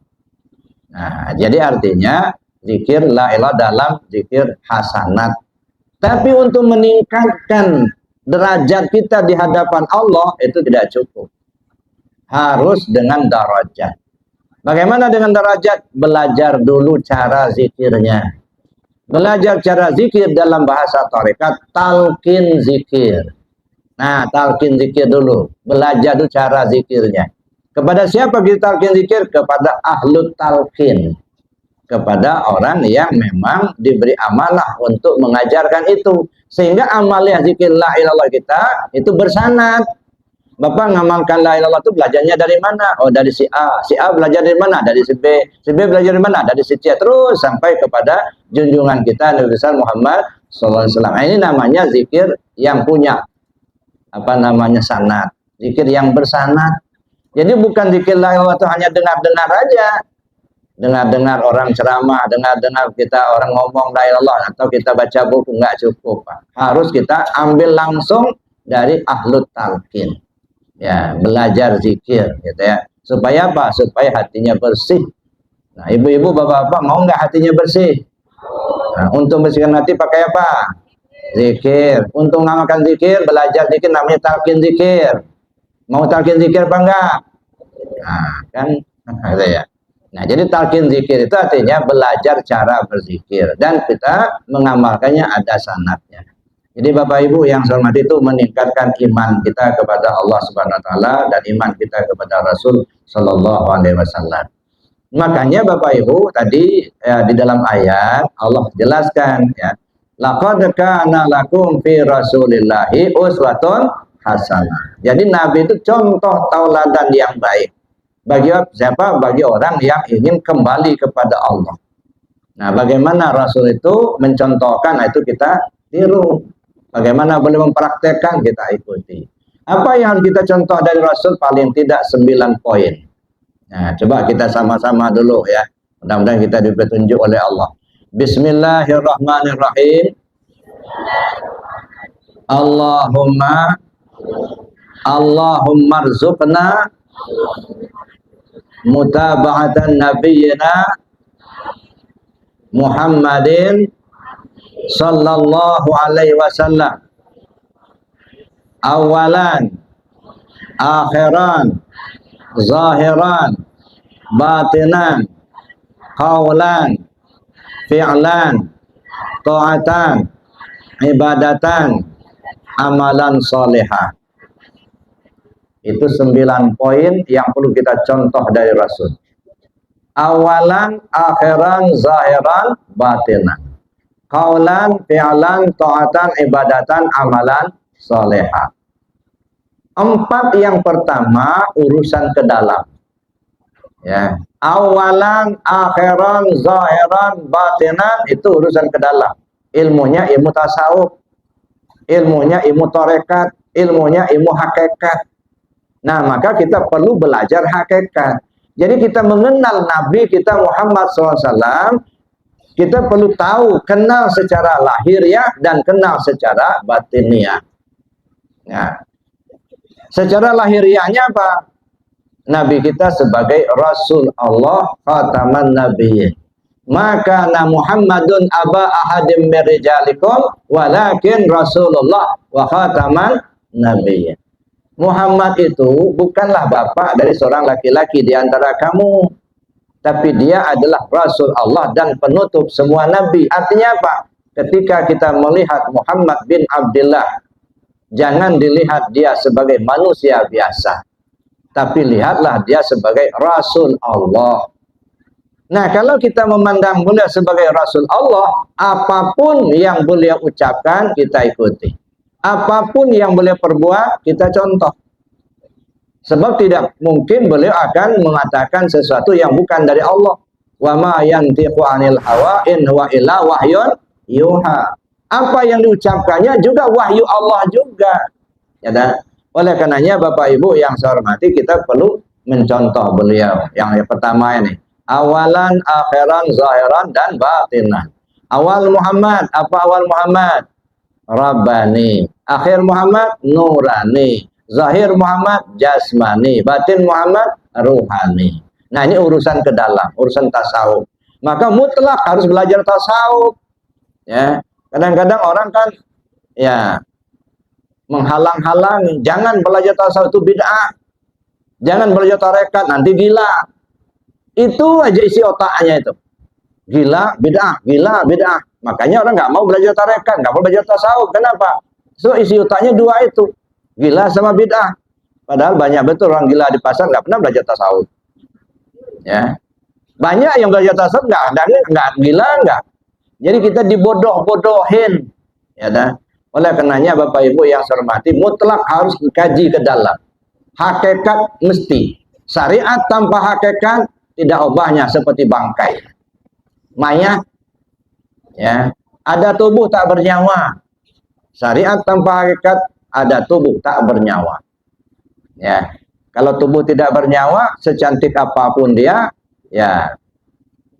A: Nah, jadi artinya zikir la ilaha dalam zikir hasanat. Tapi untuk meningkatkan derajat kita di hadapan Allah itu tidak cukup. Harus dengan darajat. Bagaimana dengan derajat? Belajar dulu cara zikirnya. Belajar cara zikir dalam bahasa tarekat, talqin zikir. Nah, talqin zikir dulu. Belajar dulu cara zikirnya. Kepada siapa kita talqin zikir? Kepada ahlu talqin. Kepada orang yang memang diberi amanah untuk mengajarkan itu. Sehingga amalia zikir la ilallah kita itu bersanad. Bapak ngamalkan la ilallah itu belajarnya dari mana? Oh, dari si A. Si A belajar dari mana? Dari si B. Si B belajar dari mana? Dari si C. Terus sampai kepada junjungan kita Nabi besar Muhammad SAW. Ini namanya zikir yang punya sanad. Zikir yang bersanad. Jadi bukan zikir la ilallah itu hanya dengar-dengar aja. Dengar-dengar orang ceramah, dengar-dengar kita orang ngomong la ilallah atau kita baca buku, enggak cukup, Pak. Harus kita ambil langsung dari ahlut talqin. Ya, belajar zikir gitu ya. Supaya apa? Supaya hatinya bersih. Nah, ibu-ibu, bapak-bapak mau nggak hatinya bersih? Nah, untuk bersihkan hati pakai apa? Zikir. Untuk mengamalkan zikir, belajar zikir namanya talqin zikir. Mau talqin zikir apa enggak? Nah, kan gitu ya. Nah, jadi talqin zikir itu artinya belajar cara berzikir dan kita mengamalkannya ada sanadnya. Jadi Bapak Ibu yang saya hormati itu meningkatkan iman kita kepada Allah Subhanahu wa taala dan iman kita kepada Rasul sallallahu alaihi wasallam. Makanya Bapak Ibu tadi di dalam ayat Allah jelaskan ya, laqad kana lakum fi rasulillahi uswatun hasanah. Jadi Nabi itu contoh tauladan yang baik. Bagi siapa? Bagi orang yang ingin kembali kepada Allah. Nah, bagaimana Rasul itu mencontohkan? Nah, itu kita tiru. Bagaimana boleh mempraktekkan, kita ikuti. Apa yang kita contoh dari Rasul? Paling tidak 9 poin. Nah, coba kita sama-sama dulu ya. Mudah-mudahan kita diberi petunjuk oleh Allah. Bismillahirrahmanirrahim. Allahumma rzuqna mutaba'atan nabiyyina Muhammadin sallallahu alaihi wasallam awalan akhiran zahiran batinan qawlan fi'lan ta'atan ibadatan amalan solehah. Itu 9 poin yang perlu kita contoh dari Rasul. Awalan akhiran zahiran batinan qaulan, fi'lan, ta'atan, ibadatan, amalan, soleha. 4 yang pertama urusan ke dalam. Ya, awalan, akhiran, zahiran, batinan itu urusan ke dalam. Ilmunya ilmu tasawuf, ilmunya ilmu tarekat, ilmunya ilmu hakikat. Nah, maka kita perlu belajar hakikat. Jadi kita mengenal Nabi kita Muhammad SAW. Kita perlu tahu, kenal secara lahiriah dan kenal secara batiniah. Nah, secara lahiriahnya apa? Nabi kita sebagai Rasul Allah khataman nabiyyin. Maka Muhammadun aba ahadim mirijalikum walakin Rasulullah wa khataman nabiyyin. Muhammad itu bukanlah bapak dari seorang laki-laki di antara kamu. Tapi dia adalah Rasul Allah dan penutup semua Nabi. Artinya apa? Ketika kita melihat Muhammad bin Abdullah jangan dilihat dia sebagai manusia biasa, tapi lihatlah dia sebagai Rasul Allah. Nah, kalau kita memandang beliau sebagai Rasul Allah, apapun yang beliau ucapkan, kita ikuti. Apapun yang beliau perbuat, kita contoh. Sebab tidak mungkin beliau akan mengatakan sesuatu yang bukan dari Allah. Wa ma yantiqu 'anil hawa in huwa illa wahyun yuha. Apa yang diucapkannya juga wahyu Allah juga. Ya dah. Oleh karenanya Bapak Ibu yang saya hormati, kita perlu mencontoh beliau. Yang pertama ini, awalan, akhiran, zahiran dan batinan. Awal Muhammad, apa awal Muhammad? Rabbani. Akhir Muhammad nurani. Zahir Muhammad jasmani. Batin Muhammad ruhani. Nah, ini urusan ke dalam, urusan tasawuf. Maka mutlak harus belajar tasawuf. Ya. Kadang-kadang orang kan ya menghalang-halangi, jangan belajar tasawuf, itu bid'ah. Jangan belajar tarekat, nanti gila. Itu aja isi otaknya itu. Gila, bid'ah, gila, bid'ah. Makanya orang nggak mau belajar tarekat, nggak mau belajar tasawuf. Kenapa? So isi otaknya dua itu, gila sama bid'ah. Padahal banyak betul orang gila di pasar nggak pernah belajar tasawuf. Ya, banyak yang belajar tasawuf nggak gila nggak. Jadi kita dibodoh-bodohin, ya dah. Oleh karenanya Bapak Ibu yang saya hormati, mutlak harus dikaji ke dalam. Hakikat mesti. Syariat tanpa hakikat tidak ubahnya seperti bangkai, mayat. Ya, ada tubuh tak bernyawa. Syariat tanpa hakikat ada tubuh tak bernyawa. Ya, kalau tubuh tidak bernyawa, secantik apapun dia, ya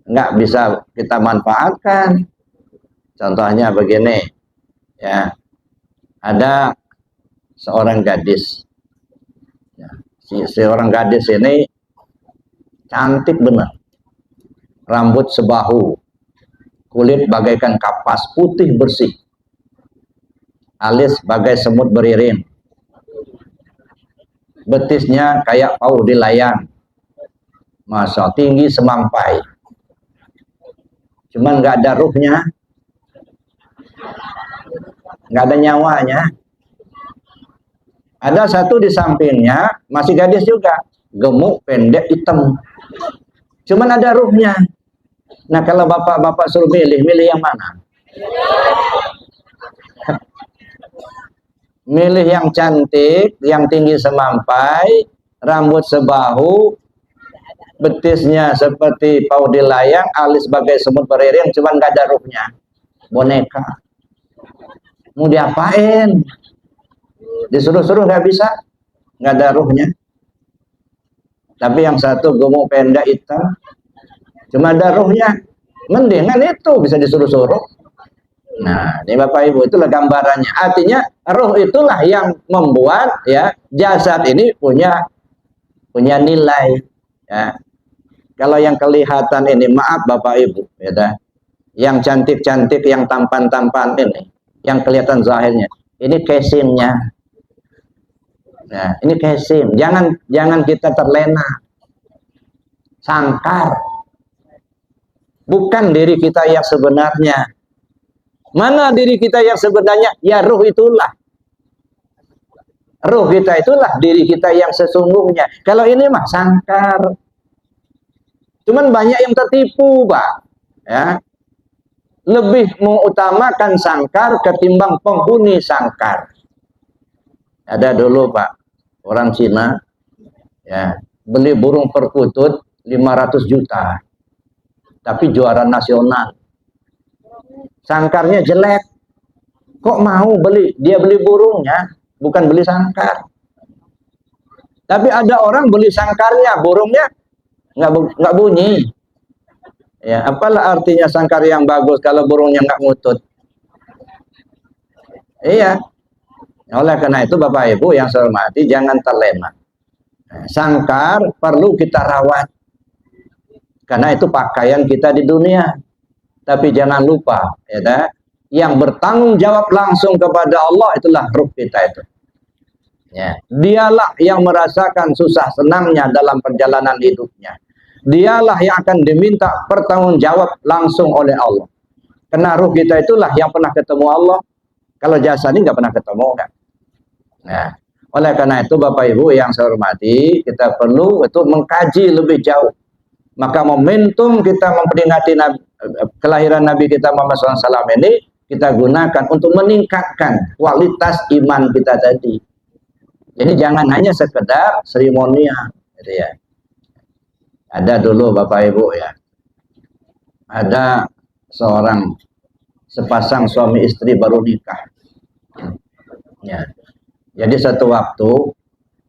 A: nggak bisa kita manfaatkan. Contohnya begini, ya, ada seorang gadis, ya, seorang gadis ini cantik benar, rambut sebahu, kulit bagaikan kapas, putih bersih, alis bagai semut beriring, betisnya kayak pauh di layang, masa tinggi semampai, cuman nggak ada ruhnya, nggak ada nyawanya. Ada satu di sampingnya, masih gadis juga, gemuk, pendek, hitam, cuman ada ruhnya. Nah, kalau bapak-bapak suruh milih yang mana? Milih yang cantik, yang tinggi semampai, rambut sebahu, betisnya seperti pauh di layang, alis bagai semut beriring, cuman nggak ada ruhnya. Boneka. Mau diapain? Disuruh-suruh nggak bisa, nggak ada ruhnya. Tapi yang satu gemuk pendek hitam, cuma ada ruhnya. Mendingan itu bisa disuruh-suruh. Nah, ini Bapak Ibu, itulah gambarannya. Artinya ruh itulah yang membuat ya jasad ini punya nilai. Ya. Kalau yang kelihatan ini, maaf Bapak Ibu, ya, yang cantik-cantik, yang tampan-tampan ini, yang kelihatan zahirnya, ini casingnya. Nah, ini casing. Jangan kita terlena, sangkar. Bukan diri kita yang sebenarnya. Mana diri kita yang sebenarnya? Ya ruh itulah. Ruh kita itulah diri kita yang sesungguhnya. Kalau ini mah sangkar. Cuman banyak yang tertipu, Pak. Ya. Lebih mengutamakan sangkar ketimbang penghuni sangkar. Ada dulu, Pak, orang Cina, ya, beli burung perkutut 500 juta. Tapi juara nasional. Sangkarnya jelek. Kok mau beli? Dia beli burungnya, bukan beli sangkar. Tapi ada orang beli sangkarnya, burungnya nggak bunyi. Ya, apalah artinya sangkar yang bagus kalau burungnya nggak ngutut? Iya. Oleh karena itu Bapak Ibu yang saya hormati, jangan terlena. Sangkar perlu kita rawat. Karena itu pakaian kita di dunia. Tapi jangan lupa, ya, yang bertanggung jawab langsung kepada Allah itulah ruh kita itu. Ya, dialah yang merasakan susah senangnya dalam perjalanan hidupnya. Dialah yang akan diminta pertanggung jawab langsung oleh Allah. Karena ruh kita itulah yang pernah ketemu Allah. Kalau jasad ini nggak pernah ketemu, kan? Nah, oleh karena itu Bapak Ibu yang saya hormati, kita perlu itu mengkaji lebih jauh. Maka momentum kita memperingati kelahiran Nabi kita Muhammad SAW ini kita gunakan untuk meningkatkan kualitas iman kita tadi. Jadi jangan hanya sekedar seremonial, gitu ya. Ada dulu Bapak Ibu ya, ada sepasang suami istri baru nikah. Ya. Jadi satu waktu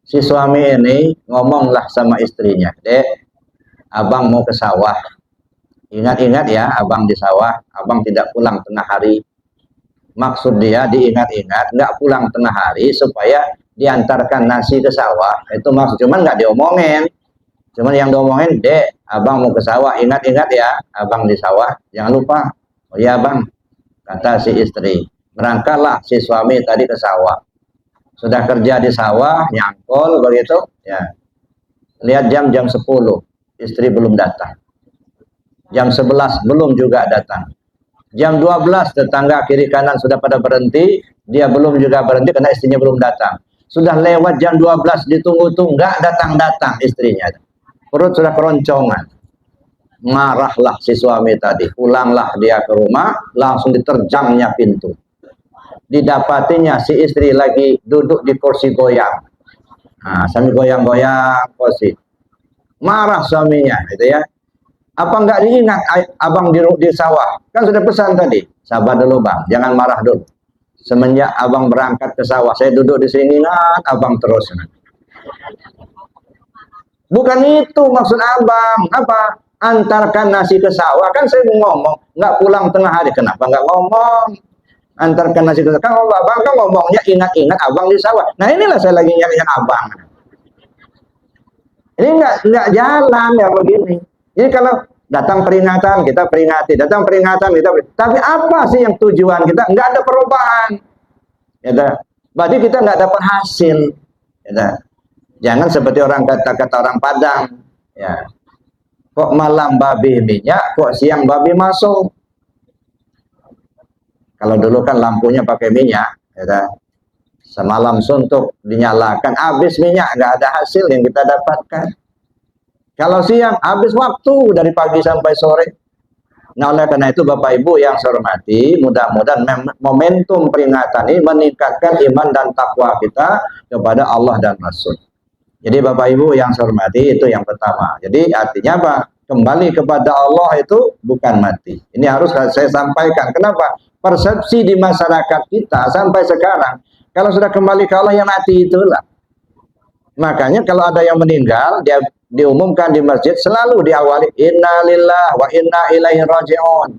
A: si suami ini ngomonglah sama istrinya, "Dek, abang mau ke sawah. Ingat-ingat ya, abang di sawah, abang tidak pulang tengah hari." Maksud dia diingat-ingat, nggak pulang tengah hari supaya diantarkan nasi ke sawah. Itu maksud, cuman nggak diomongin. Cuman yang diomongin, "Dek, abang mau ke sawah, ingat-ingat ya, abang di sawah, jangan lupa." "Oh iya bang," kata si istri. Berangkatlah si suami tadi ke sawah. Sudah kerja di sawah, nyangkol begitu, ya. Lihat jam 10, istri belum datang. Jam 11 belum juga datang. Jam 12 tetangga kiri kanan sudah pada berhenti, dia belum juga berhenti karena istrinya belum datang. Sudah lewat jam 12 ditunggu-tunggu, nggak datang-datang istrinya. Perut sudah keroncongan. Marahlah si suami tadi, pulanglah dia ke rumah, langsung diterjangnya pintu. Didapatinya si istri lagi duduk di kursi goyang. Nah, sambil goyang-goyang kursi. Marah suaminya, gitu ya. "Apa enggak diingat abang di sawah? Kan sudah pesan tadi." "Sabar dulu bang, jangan marah dulu. Semenjak abang berangkat ke sawah, saya duduk di sini, nah, abang terus." "Bukan itu maksud abang. Apa? Antarkan nasi ke sawah. Kan saya ngomong, nggak pulang tengah hari. Kenapa nggak ngomong? Antarkan nasi ke sawah. Kan abang kan ngomongnya ingat-ingat abang di sawah. Nah inilah saya lagi ingat-ingat abang." Ini nggak jalan ya begini. Jadi kalau datang peringatan, kita peringati. Datang peringatan, kita peringati. Tapi apa sih yang tujuan kita? Nggak ada perubahan. Ya, berarti kita nggak dapat hasil. Ya, jangan seperti kata orang Padang. Ya. Kok malam babi minyak, kok siang babi masuk. Kalau dulu kan lampunya pakai minyak. Ya, semalam suntuk dinyalakan, habis minyak, nggak ada hasil yang kita dapatkan. Kalau siang, habis waktu dari pagi sampai sore. Nah, oleh karena itu Bapak Ibu yang saya hormati, mudah-mudahan momentum peringatan ini meningkatkan iman dan takwa kita kepada Allah dan Rasul. Jadi Bapak Ibu yang saya hormati, itu yang pertama. Jadi artinya apa? Kembali kepada Allah itu bukan mati. Ini harus saya sampaikan. Kenapa? Persepsi di masyarakat kita sampai sekarang, kalau sudah kembali ke Allah yang mati itulah. Makanya kalau ada yang meninggal, dia diumumkan di masjid selalu diawali inna lillahi wa inna ilaihi raji'un.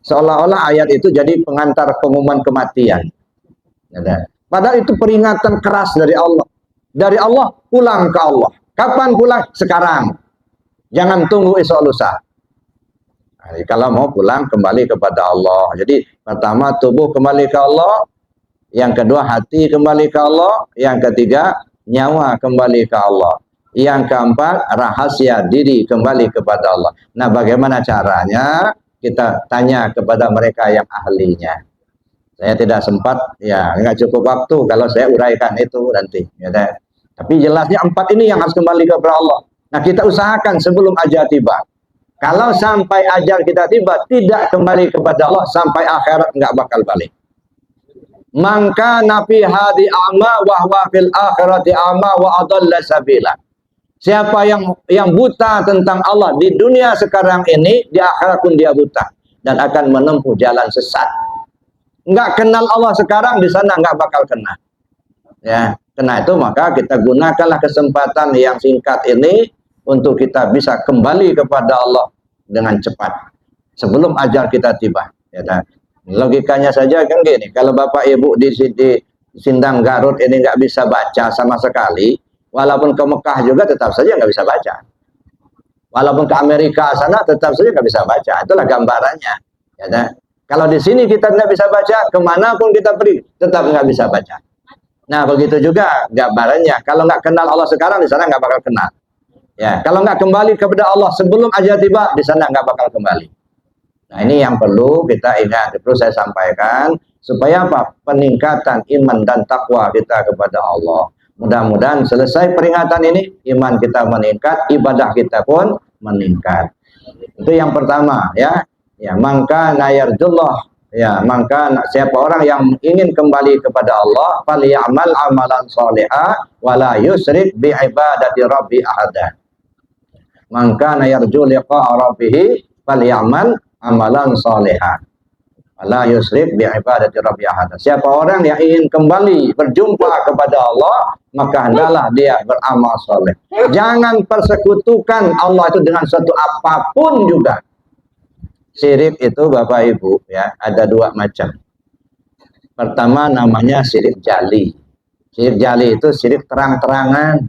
A: Seolah-olah ayat itu jadi pengantar pengumuman kematian. Padahal itu peringatan keras dari Allah. Dari Allah pulang ke Allah. Kapan pulang? Sekarang. Jangan tunggu esok lusa. Nah, kalau mau pulang kembali kepada Allah. Jadi pertama tubuh kembali ke Allah, yang kedua hati kembali ke Allah, yang ketiga nyawa kembali ke Allah. Yang keempat, rahasia diri kembali kepada Allah. Nah, bagaimana caranya? Kita tanya kepada mereka yang ahlinya. Saya tidak sempat, ya nggak cukup waktu kalau saya uraikan itu nanti. Ya, tapi jelasnya 4 ini yang harus kembali kepada Allah. Nah, kita usahakan sebelum ajal tiba. Kalau sampai ajal kita tiba, tidak kembali kepada Allah, sampai akhirat nggak bakal balik. Maka nabi hadi ama wa huwa fil akhirati ama wa adalla sabila. Siapa yang buta tentang Allah di dunia sekarang ini, di akhirat pun dia buta dan akan menempuh jalan sesat. Nggak kenal Allah sekarang, di sana nggak bakal kenal. Ya, karena itu maka kita gunakanlah kesempatan yang singkat ini untuk kita bisa kembali kepada Allah dengan cepat sebelum ajal kita tiba. Ya, logikanya saja kan gini, kalau Bapak Ibu di Sindang Garut ini nggak bisa baca sama sekali, walaupun ke Mekah juga tetap saja nggak bisa baca. Walaupun ke Amerika sana tetap saja nggak bisa baca. Itulah gambarannya. Ya, kalau di sini kita nggak bisa baca, kemanapun kita pergi tetap nggak bisa baca. Nah, begitu juga gambarannya. Kalau nggak kenal Allah sekarang, di sana nggak bakal kenal. Ya, kalau nggak kembali kepada Allah sebelum ajal tiba, di sana nggak bakal kembali. Nah, ini yang perlu kita ingat, perlu saya sampaikan supaya apa? Peningkatan iman dan takwa kita kepada Allah. Mudah-mudahan selesai peringatan ini, iman kita meningkat, ibadah kita pun meningkat. Itu yang pertama, ya. Ya, maka nayarjullah, ya, maka siapa orang yang ingin kembali kepada Allah, falyamal amalan shaliha wa la yusyrik bi ibadati rabbi ahada. Maka nayarju liqa'a rabbih falyamal amalan shaliha wa la yusyrik bi ibadati rabbi ahada. Siapa orang yang ingin kembali berjumpa kepada Allah, maka hendaklah dia beramal soleh. Jangan persekutukan Allah itu dengan suatu apapun juga. Syirik itu Bapak Ibu, ya, ada dua macam. Pertama namanya syirik jali. Syirik jali itu syirik terang-terangan.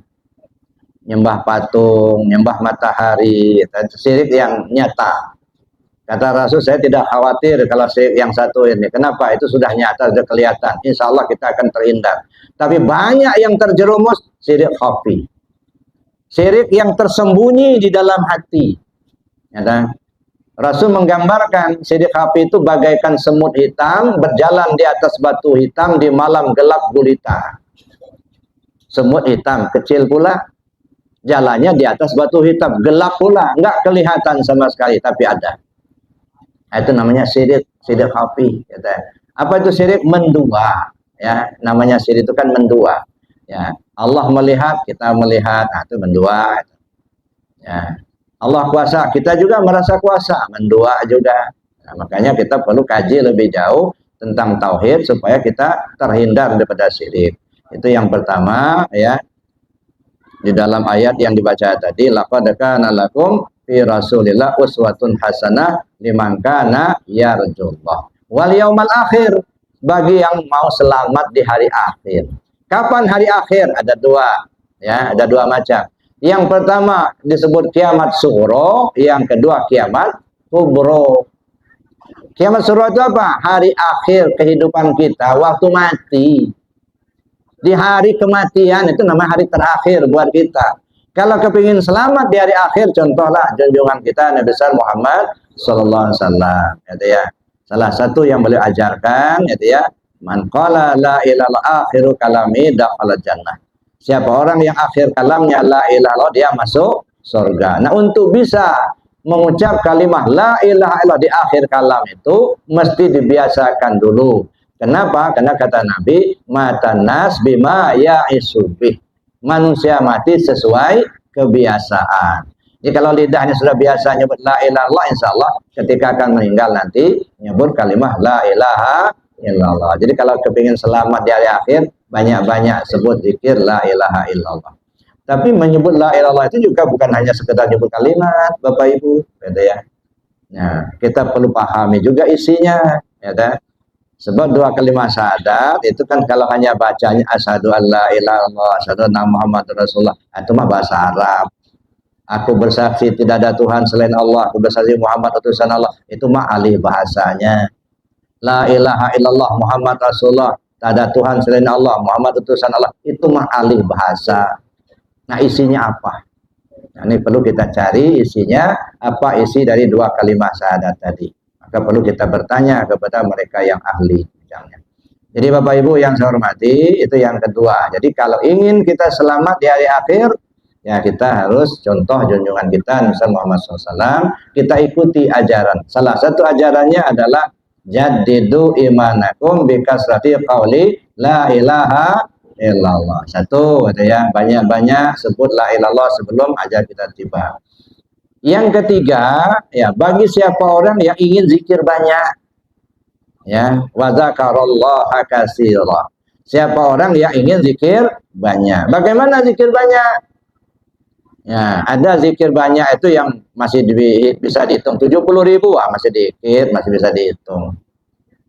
A: Nyembah patung, nyembah matahari, itu syirik yang nyata. Kata Rasul, saya tidak khawatir kalau syirik yang satu ini. Kenapa? Itu sudah nyata, sudah kelihatan. Insya Allah kita akan terhindar. Tapi banyak yang terjerumus syirik khafi. Syirik yang tersembunyi di dalam hati. Ya, kan? Rasul menggambarkan syirik khafi itu bagaikan semut hitam berjalan di atas batu hitam di malam gelap gulita. Semut hitam kecil pula, jalannya di atas batu hitam, gelap pula, enggak kelihatan sama sekali, tapi ada. Itu namanya syirik khafi. Apa itu syirik? Mendua. Ya, namanya syirik itu kan mendua. Ya, Allah melihat, kita melihat, nah itu mendua. Ya. Allah kuasa, kita juga merasa kuasa, mendua juga. Nah, makanya kita perlu kaji lebih jauh tentang tauhid supaya kita terhindar daripada syirik. Itu yang pertama, ya. Di dalam ayat yang dibaca tadi, laqad kana lakum fi Rasulillah uswatun hasanah liman kana yarjullah wal yaumal akhir, bagi yang mau selamat di hari akhir. Kapan hari akhir? Ada dua, ya, ada dua macam. Yang pertama disebut kiamat sughra, yang kedua kiamat kubro. Kiamat sughra itu apa? Hari akhir kehidupan kita, waktu mati. Di hari kematian itu namanya hari terakhir buat kita. Kalau kepingin selamat di hari akhir, contohlah junjungan kita Nabi besar Muhammad sallallahu alaihi wasallam, gitu ya. Salah satu yang beliau ajarkan, gitu ya, man qala la ilaha akhiru kalami dakhala jannah. Siapa orang yang akhir kalamnya la ilaha illallah, dia masuk surga. Nah, untuk bisa mengucap kalimat la ilaha illallah di akhir kalam itu mesti dibiasakan dulu. Kenapa? Karena kata Nabi, matan nas bima ya'isubih. Manusia mati sesuai kebiasaan. Jadi kalau lidahnya sudah biasa nyebut la ilaha illallah, insya Allah ketika akan meninggal nanti nyebut kalimat la ilaha illallah. Jadi kalau kepingin selamat di hari akhir, banyak-banyak sebut zikir la ilaha illallah. Tapi menyebut la ilaha illallah itu juga bukan hanya sekedar nyebut kalimat, Bapak Ibu, gitu ya. Nah, kita perlu pahami juga isinya, ya kan? Sebab dua kalimat syahadat itu kan kalau hanya bacanya asyhadu an la ilaha illallah, asyhadu anna Muhammadar Rasulullah, itu mah bahasa Arab. Aku bersaksi tidak ada Tuhan selain Allah, aku bersaksi Muhammad utusan Allah, itu mah alih bahasanya. La ilaha illallah Muhammad Rasulullah, tak ada Tuhan selain Allah, Muhammad utusan Allah, itu mah alih bahasa. Nah, isinya apa? Nah, ini perlu kita cari isinya, apa isi dari dua kalimat syahadat tadi. Maka perlu kita bertanya kepada mereka yang ahli bidangnya. Jadi Bapak Ibu yang saya hormati, itu yang kedua. Jadi kalau ingin kita selamat di hari akhir, ya kita harus contoh junjungan kita Nabi Muhammad SAW, kita ikuti ajaran. Salah satu ajarannya adalah jaddidu imanakum bikasrati qauli la ilaha illallah. Satu, gitu ya, banyak-banyak sebut la ilallah sebelum ajal kita tiba. Yang ketiga, ya, bagi siapa orang yang ingin zikir banyak, ya, wa dzakarallaha katsira. Siapa orang yang ingin zikir banyak. Bagaimana zikir banyak? Ya, ada zikir banyak itu yang masih bisa dihitung. 70.000 masih dikit, masih bisa dihitung.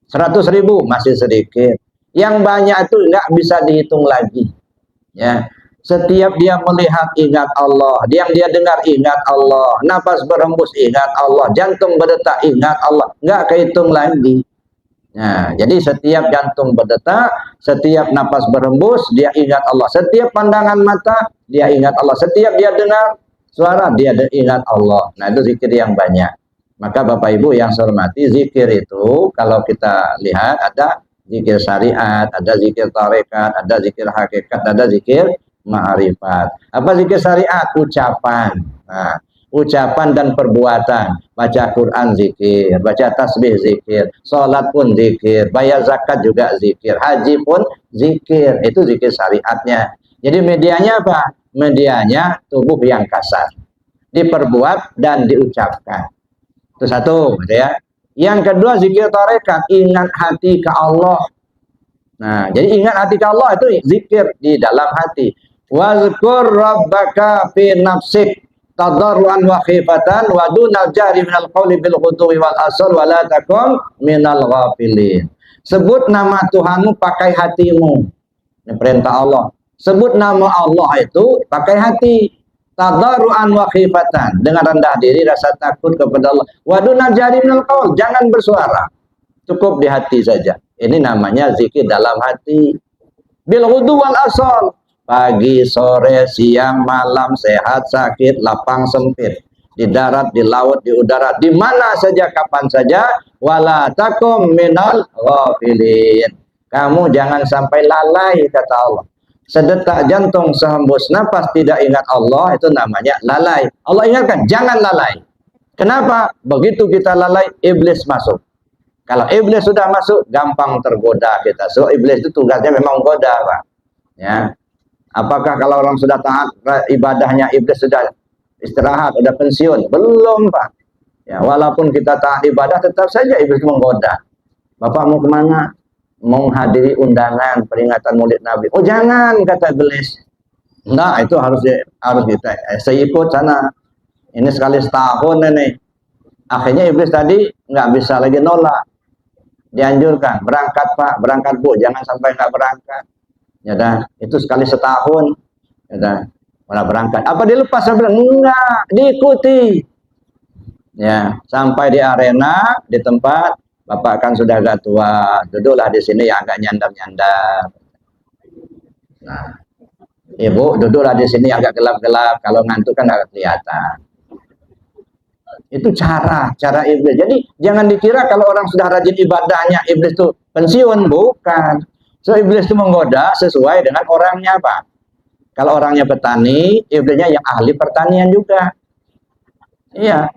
A: 100.000 masih sedikit. Yang banyak itu enggak bisa dihitung lagi. Ya. Setiap dia melihat ingat Allah, yang dia dengar ingat Allah, nafas berhembus ingat Allah, jantung berdetak ingat Allah, enggak kehitung lagi. Nah, jadi setiap jantung berdetak, setiap nafas berhembus dia ingat Allah, setiap pandangan mata dia ingat Allah, setiap dia dengar suara dia ingat Allah. Nah, itu zikir yang banyak. Maka Bapak Ibu yang saya hormati, zikir itu kalau kita lihat ada zikir syariat, ada zikir tarekat, ada zikir hakikat, ada zikir ma'rifat. Apa zikir syariat? Ucapan. Nah, ucapan dan perbuatan. Baca Quran zikir, baca tasbih zikir, sholat pun zikir, bayar zakat juga zikir, haji pun zikir. Itu zikir syariatnya. Jadi medianya apa? Medianya tubuh yang kasar. Diperbuat dan diucapkan. Itu satu, gitu ya. Yang kedua zikir tarekat, ingat hati ke Allah. Nah, jadi ingat hati ke Allah itu zikir di dalam hati. Wazkur rabbaka fi nafsik tadarruan wa khifatan wa dunal jahri minal qawli bil ghudwi wal asal wa la takum minal ghafilin. Sebut nama Tuhanmu pakai hatimu. Ini perintah Allah. Sebut nama Allah itu pakai hati. Tadarruan wa khifatan, dengan rendah diri, rasa takut kepada Allah. Wa dunal jahri minal qawl, jangan bersuara. Cukup di hati saja. Ini namanya zikir dalam hati. Bil ghudwi wal asal, pagi, sore, siang, malam, sehat, sakit, lapang, sempit, di darat, di laut, di udara, di mana saja, kapan saja. Wala takum minal ghafilin, kamu jangan sampai lalai, kata Allah. Sedetak jantung, sehembus napas tidak ingat Allah, itu namanya lalai. Allah ingatkan, jangan lalai. Kenapa? Begitu kita lalai, iblis masuk. Kalau iblis sudah masuk, gampang tergoda kita. So, iblis itu tugasnya memang goda, Pak. Ya. Apakah kalau orang sudah taat ibadahnya, iblis sudah istirahat, sudah pensiun? Belum, Pak. Ya, walaupun kita taat ibadah, tetap saja iblis menggoda. Bapak mau kemana? Mau hadiri undangan peringatan Maulid Nabi. Oh jangan, kata iblis. Nah itu harus kita. Saya ikut sana. Ini sekali setahun ini. Akhirnya iblis tadi nggak bisa lagi nolak. Dianjurkan berangkat Pak, berangkat Bu, jangan sampai nggak berangkat. Ya dah, itu sekali setahun. Ya dah, malah berangkat. Apa dilepas? Saya bilang enggak, diikuti. Ya, sampai di arena, di tempat. Bapak kan sudah agak tua, duduklah di sini yang agak nyandar-nyandar. Nah, Ibu duduklah di sini agak gelap-gelap, kalau ngantuk kan agak kelihatan. Itu cara iblis. Jadi jangan dikira kalau orang sudah rajin ibadahnya iblis itu pensiun, bukan. So iblis itu menggoda sesuai dengan orangnya, Pak. Kalau orangnya petani, iblisnya yang ahli pertanian juga. Iya.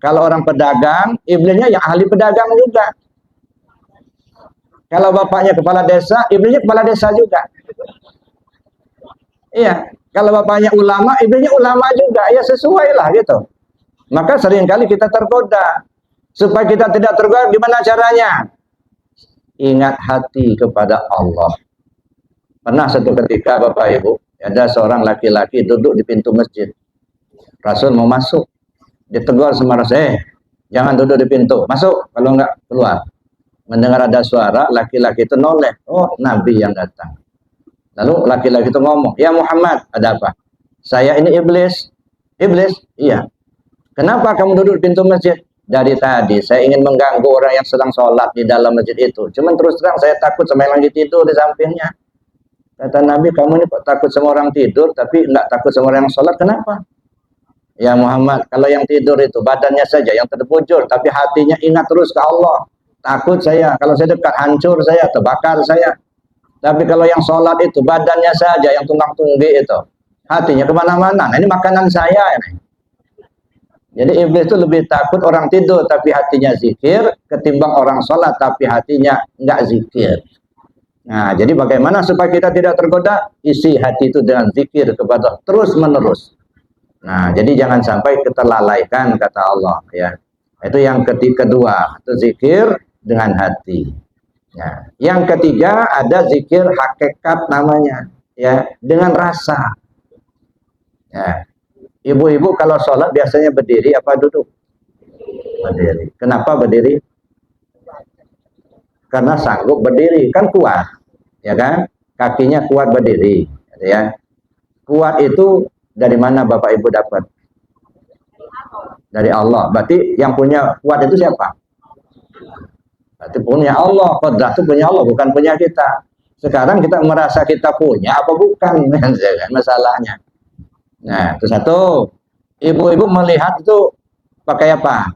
A: Kalau orang pedagang, iblisnya yang ahli pedagang juga. Kalau bapaknya kepala desa, iblisnya kepala desa juga. Iya. Kalau bapaknya ulama, iblisnya ulama juga. Ya sesuai lah gitu. Maka seringkali kita tergoda. Supaya kita tidak tergoda, gimana caranya? Ingat hati kepada Allah. Pernah satu ketika Bapak Ibu, ada seorang laki-laki duduk di pintu masjid. Rasul mau masuk. Ditegur sama Rasul, jangan duduk di pintu, masuk, kalau enggak keluar. Mendengar ada suara, laki-laki itu noleh, oh Nabi yang datang. Lalu laki-laki itu ngomong, ya Muhammad, ada apa? Saya ini iblis. Iblis? Iya. Kenapa kamu duduk di pintu masjid? Dari tadi, saya ingin mengganggu orang yang sedang sholat di dalam masjid itu. Cuman terus terang, saya takut sama yang lagi tidur di sampingnya. Kata Nabi, kamu ini kok takut sama orang tidur, tapi enggak takut sama orang yang sholat, kenapa? Ya Muhammad, kalau yang tidur itu badannya saja yang terbujur, tapi hatinya ingat terus ke Allah. Takut saya, kalau saya dekat hancur saya, terbakar saya. Tapi kalau yang sholat itu badannya saja yang tunggang-tunggi itu, hatinya kemana-mana. Nah, ini makanan saya. Ini. Jadi iblis itu lebih takut orang tidur tapi hatinya zikir, ketimbang orang sholat tapi hatinya enggak zikir. Nah, jadi bagaimana supaya kita tidak tergoda? Isi hati itu dengan zikir kepada terus menerus. Nah, jadi jangan sampai keterlalaikan, kata Allah, ya. Itu yang kedua, itu zikir dengan hati. Ya. Yang ketiga ada zikir hakikat namanya, ya, dengan rasa. Ya. Ibu-ibu kalau sholat biasanya berdiri apa duduk? Berdiri. Kenapa berdiri? Karena sanggup berdiri, kan kuat, ya kan? Kakinya kuat berdiri, ya. Kuat itu dari mana Bapak Ibu dapat? Dari Allah. Berarti yang punya kuat itu siapa? Berarti punya Allah. Qudrat itu punya Allah, bukan punya kita. Sekarang kita merasa kita punya apa bukan? Masalahnya. Nah, itu satu. Ibu-ibu melihat itu pakai apa?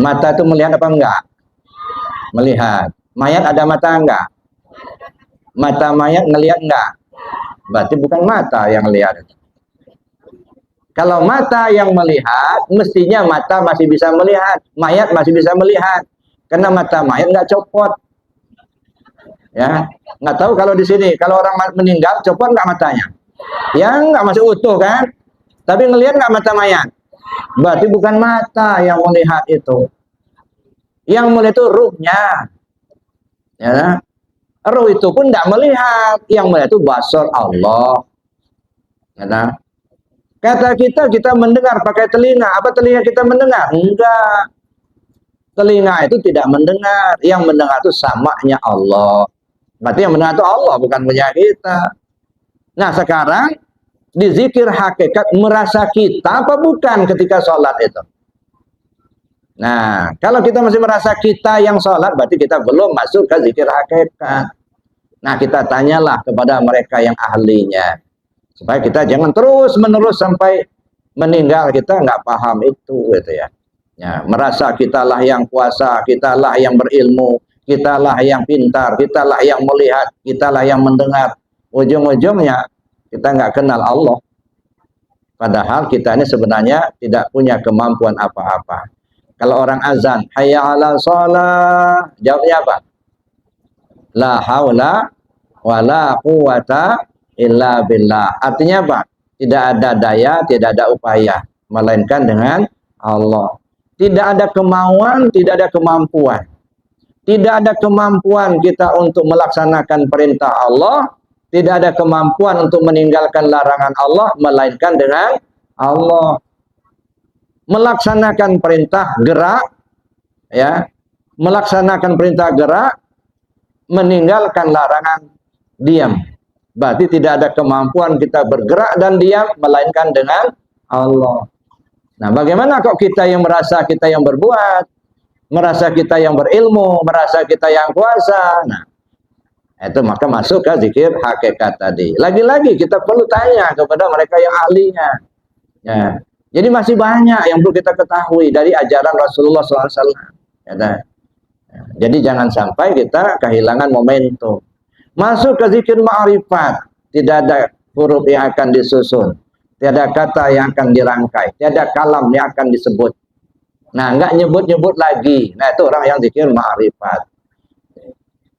A: Mata itu melihat apa enggak? Melihat. Mayat ada mata enggak? Mata mayat ngelihat enggak? Berarti bukan mata yang lihat. Kalau mata yang melihat, mestinya mata masih bisa melihat, mayat masih bisa melihat. Karena mata mayat nggak copot. Ya, nggak tahu kalau di sini, kalau orang meninggal copot nggak matanya? Ya nggak, masih utuh kan? Tapi ngelihat nggak mata mayat? Berarti bukan mata yang melihat itu. Yang melihat itu ruhnya. Ya, ruh itu pun nggak melihat. Yang melihat itu basar Allah. Ya, kata kita mendengar pakai telinga. Apa telinga kita mendengar? Enggak. Telinga itu tidak mendengar. Yang mendengar itu samanya Allah. Berarti yang mendengar itu Allah, bukan punya kita. Nah sekarang di zikir hakikat, merasa kita apa bukan ketika sholat itu? Nah kalau kita masih merasa kita yang sholat, berarti kita belum masuk ke zikir hakikat. Nah kita tanyalah kepada mereka yang ahlinya, supaya kita jangan terus menerus sampai meninggal kita nggak paham itu, gitu ya. Ya, merasa kitalah yang kuasa, kitalah yang berilmu, kitalah yang pintar, kitalah yang melihat, kitalah yang mendengar. Ujung-ujungnya kita nggak kenal Allah. Padahal kita ini sebenarnya tidak punya kemampuan apa-apa. Kalau orang azan, hayya 'ala shalah, jawabnya apa? La haula wala quwata illa billah. Artinya apa? Tidak ada daya, tidak ada upaya, melainkan dengan Allah. Tidak ada kemauan, tidak ada kemampuan. Tidak ada kemampuan kita untuk melaksanakan perintah Allah, tidak ada kemampuan untuk meninggalkan larangan Allah, melainkan dengan Allah. Melaksanakan perintah gerak, ya, melaksanakan perintah gerak, meninggalkan larangan diam. Berarti tidak ada kemampuan kita bergerak dan diam, melainkan dengan Allah. Nah, bagaimana kok kita yang merasa kita yang berbuat, merasa kita yang berilmu, merasa kita yang kuasa? Nah, itu maka masuk ke zikir hakikat tadi. Lagi-lagi kita perlu tanya kepada mereka yang ahlinya. Ya. Jadi masih banyak yang perlu kita ketahui dari ajaran Rasulullah SAW. Ya, jadi jangan sampai kita kehilangan momentum. Masuk ke zikir ma'rifat, tidak ada huruf yang akan disusun, tiada kata yang akan dirangkai, tiada kalam yang akan disebut. Nah, enggak nyebut-nyebut lagi. Nah, itu orang yang zikir ma'rifat.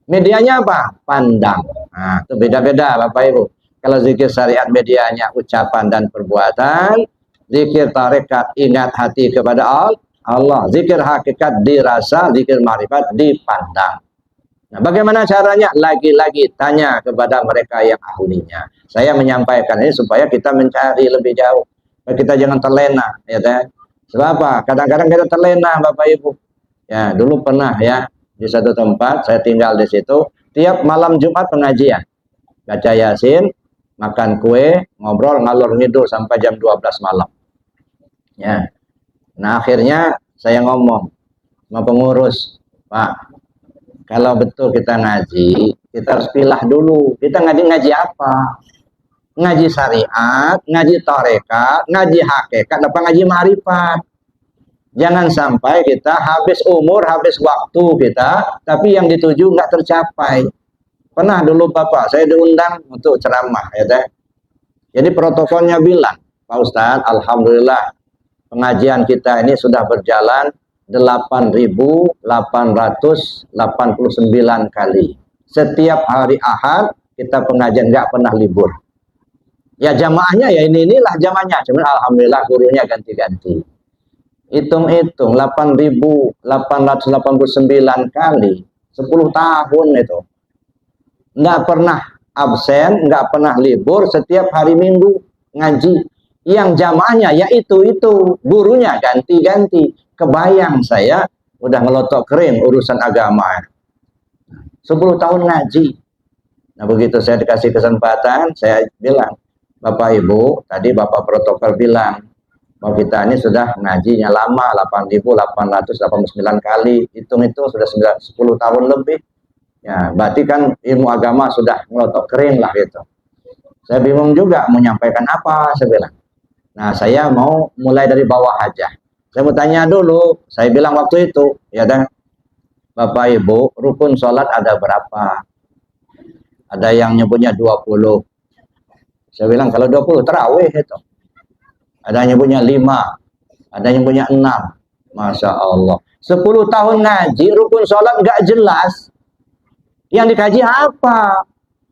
A: Medianya apa? Pandang. Nah, itu beda-beda Bapak Ibu. Kalau zikir syariat medianya ucapan dan perbuatan, zikir tarekat ingat hati kepada Allah, zikir hakikat dirasa, zikir ma'rifat dipandang. Nah, bagaimana caranya? Lagi-lagi tanya kepada mereka yang ahlinya. Saya menyampaikan ini supaya kita mencari lebih jauh. Kita jangan terlena, ya kan? Sebab apa? Kadang-kadang kita terlena, Bapak Ibu. Ya, dulu pernah ya di satu tempat saya tinggal di situ. Tiap malam Jumat pengajian, baca Yasin, makan kue, ngobrol ngalor ngidul sampai jam 12 malam. Ya. Nah, akhirnya saya ngomong sama pengurus, Pak, kalau betul kita ngaji, kita harus pilah dulu. Kita ngaji apa? Ngaji syariat, ngaji tarekat, ngaji hakikat, apa ngaji ma'rifat. Jangan sampai kita habis umur, habis waktu kita, tapi yang dituju nggak tercapai. Pernah dulu Bapak, saya diundang untuk ceramah, ya teh. Jadi protokolnya bilang, Pak Ustadz, alhamdulillah pengajian kita ini sudah berjalan 8.889 kali. Setiap hari Ahad kita pengajian, nggak pernah libur. Ya jamaahnya ya inilah jamaahnya, cuman alhamdulillah gurunya ganti-ganti. Hitung-hitung 8.889 kali, 10 tahun itu. Nggak pernah absen, nggak pernah libur, setiap hari Minggu ngaji. Yang jamaahnya ya itu, gurunya ganti-ganti. Kebayang saya udah ngelotok kering urusan agama. 10 tahun ngaji. Nah begitu saya dikasih kesempatan, saya bilang, Bapak Ibu, tadi Bapak protokol bilang, bahwa kita ini sudah ngajinya lama, 8.889 kali, hitung-hitung sudah 10 tahun lebih. Ya, berarti kan ilmu agama sudah ngelotok kering lah gitu. Saya bingung juga menyampaikan apa, saya bilang. Nah, saya mau mulai dari bawah aja. Saya mau tanya dulu, saya bilang waktu itu, ya kan, Bapak Ibu, rukun sholat ada berapa? Ada yang nyebutnya 20. Saya bilang kalau 20 tarawih itu. Ada yang nyebutnya 5, ada yang nyebutnya 6. Masya Allah. 10 tahun ngaji, rukun sholat nggak jelas. Yang dikaji apa?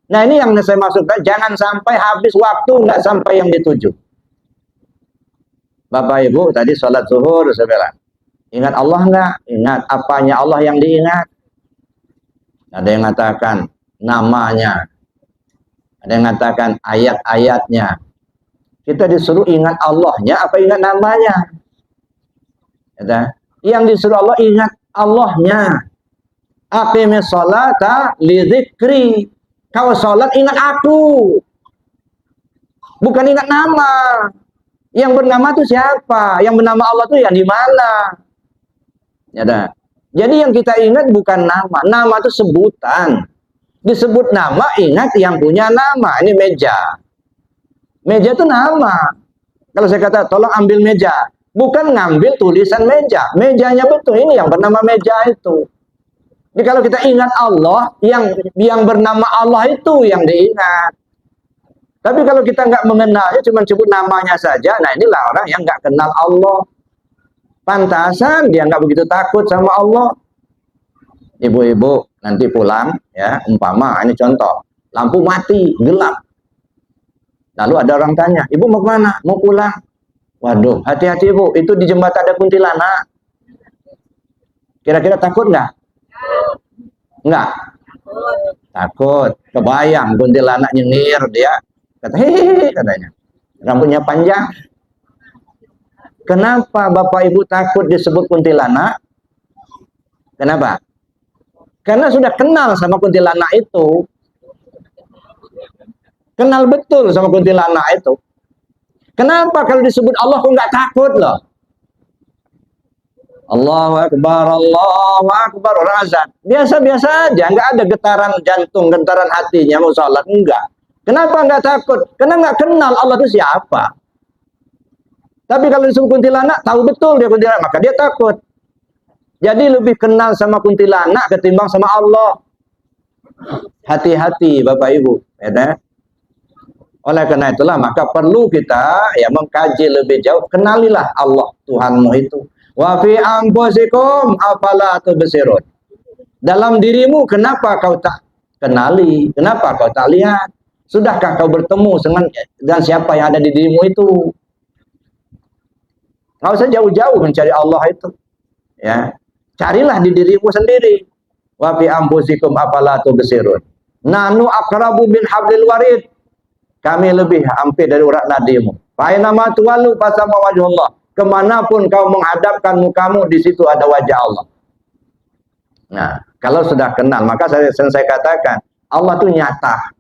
A: Nah ini yang saya maksudkan, jangan sampai habis waktu nggak sampai yang dituju. Bapak Ibu tadi sholat zuhur, saya bilang, ingat Allah nggak? Ingat. Apanya Allah yang diingat? Ada yang mengatakan namanya, ada yang mengatakan ayat-ayatnya. Kita disuruh ingat Allahnya apa ingat namanya? Ya, yang disuruh Allah ingat Allahnya. Aqimis sholata li dzikri. Kau sholat ingat aku, bukan ingat nama. Yang bernama itu siapa? Yang bernama Allah itu yang di mana? Ya, jadi yang kita ingat bukan nama. Nama itu sebutan. Disebut nama, ingat yang punya nama. Ini meja. Meja itu nama. Kalau saya kata tolong ambil meja, bukan ngambil tulisan meja. Mejanya betul, ini yang bernama meja itu. Jadi kalau kita ingat Allah, yang bernama Allah itu yang diingat. Tapi kalau kita nggak mengenalnya, cuma sebut namanya saja, nah inilah orang yang nggak kenal Allah. Pantasan dia nggak begitu takut sama Allah. Ibu-ibu nanti pulang, ya, umpama ini contoh, lampu mati, gelap. Lalu ada orang tanya, ibu mau kemana? Mau pulang. Waduh, hati-hati ibu, itu di jembatan ada kuntilanak. Kira-kira takut nggak? Nggak. Takut. Kebayang kuntilanak nyengir dia. Kata, hehehe, katanya. Rambutnya panjang. Kenapa Bapak Ibu takut disebut kuntilanak? Kenapa? Karena sudah kenal sama kuntilanak itu. Kenal betul sama kuntilanak itu. Kenapa kalau disebut Allah kok nggak takut loh? Allahu Akbar, orang azan. Biasa-biasa aja, nggak ada getaran jantung, getaran hatinya mau sholat, enggak. Kenapa nggak takut? Karena nggak kenal Allah itu siapa. Tapi kalau disebut kuntilanak, tahu betul dia kuntilanak, maka dia takut. Jadi lebih kenal sama kuntilanak ketimbang sama Allah. Hati-hati Bapak Ibu. Ya, oleh karena itulah maka perlu kita ya mengkaji lebih jauh. Kenalilah Allah Tuhanmu itu. Wa fi anfusikum afala tubsirun. Dalam dirimu kenapa kau tak kenali? Kenapa kau tak lihat? Sudahkah kau bertemu dengan siapa yang ada di dirimu itu? Kau usah jauh-jauh mencari Allah itu. Ya, carilah di dirimu sendiri. Wa fi anfusikum afala tubsirun. Nanu aqrabu min hablil warid. Kami lebih hampir dari urat nadimu. Fa inama tuwallu fasama wajhullah. Kemanapun kau menghadapkan mukamu, di situ ada wajah Allah. Nah, kalau sudah kenal, maka saya katakan Allah itu nyata.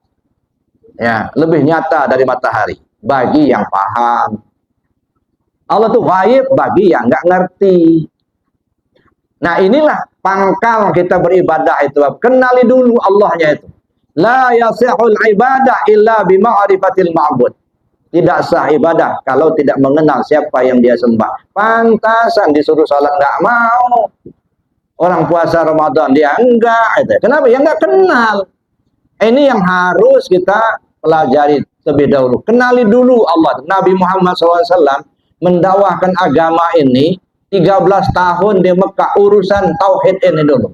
A: Ya, lebih nyata dari matahari bagi yang paham. Allah itu gaib bagi yang nggak ngerti. Nah, inilah pangkal kita beribadah itu. Kenali dulu Allahnya itu. La yasihul ibadah illa bima'rifatil ma'bud. Tidak sah ibadah kalau tidak mengenal siapa yang dia sembah. Pantasan disuruh salat nggak mau. Orang puasa Ramadan dia enggak. Kenapa? Ya nggak kenal. Ini yang harus kita pelajari lebih dahulu. Kenali dulu Allah. Nabi Muhammad SAW mendakwahkan agama ini 13 tahun di Mekah. Urusan tauhid ini dulu.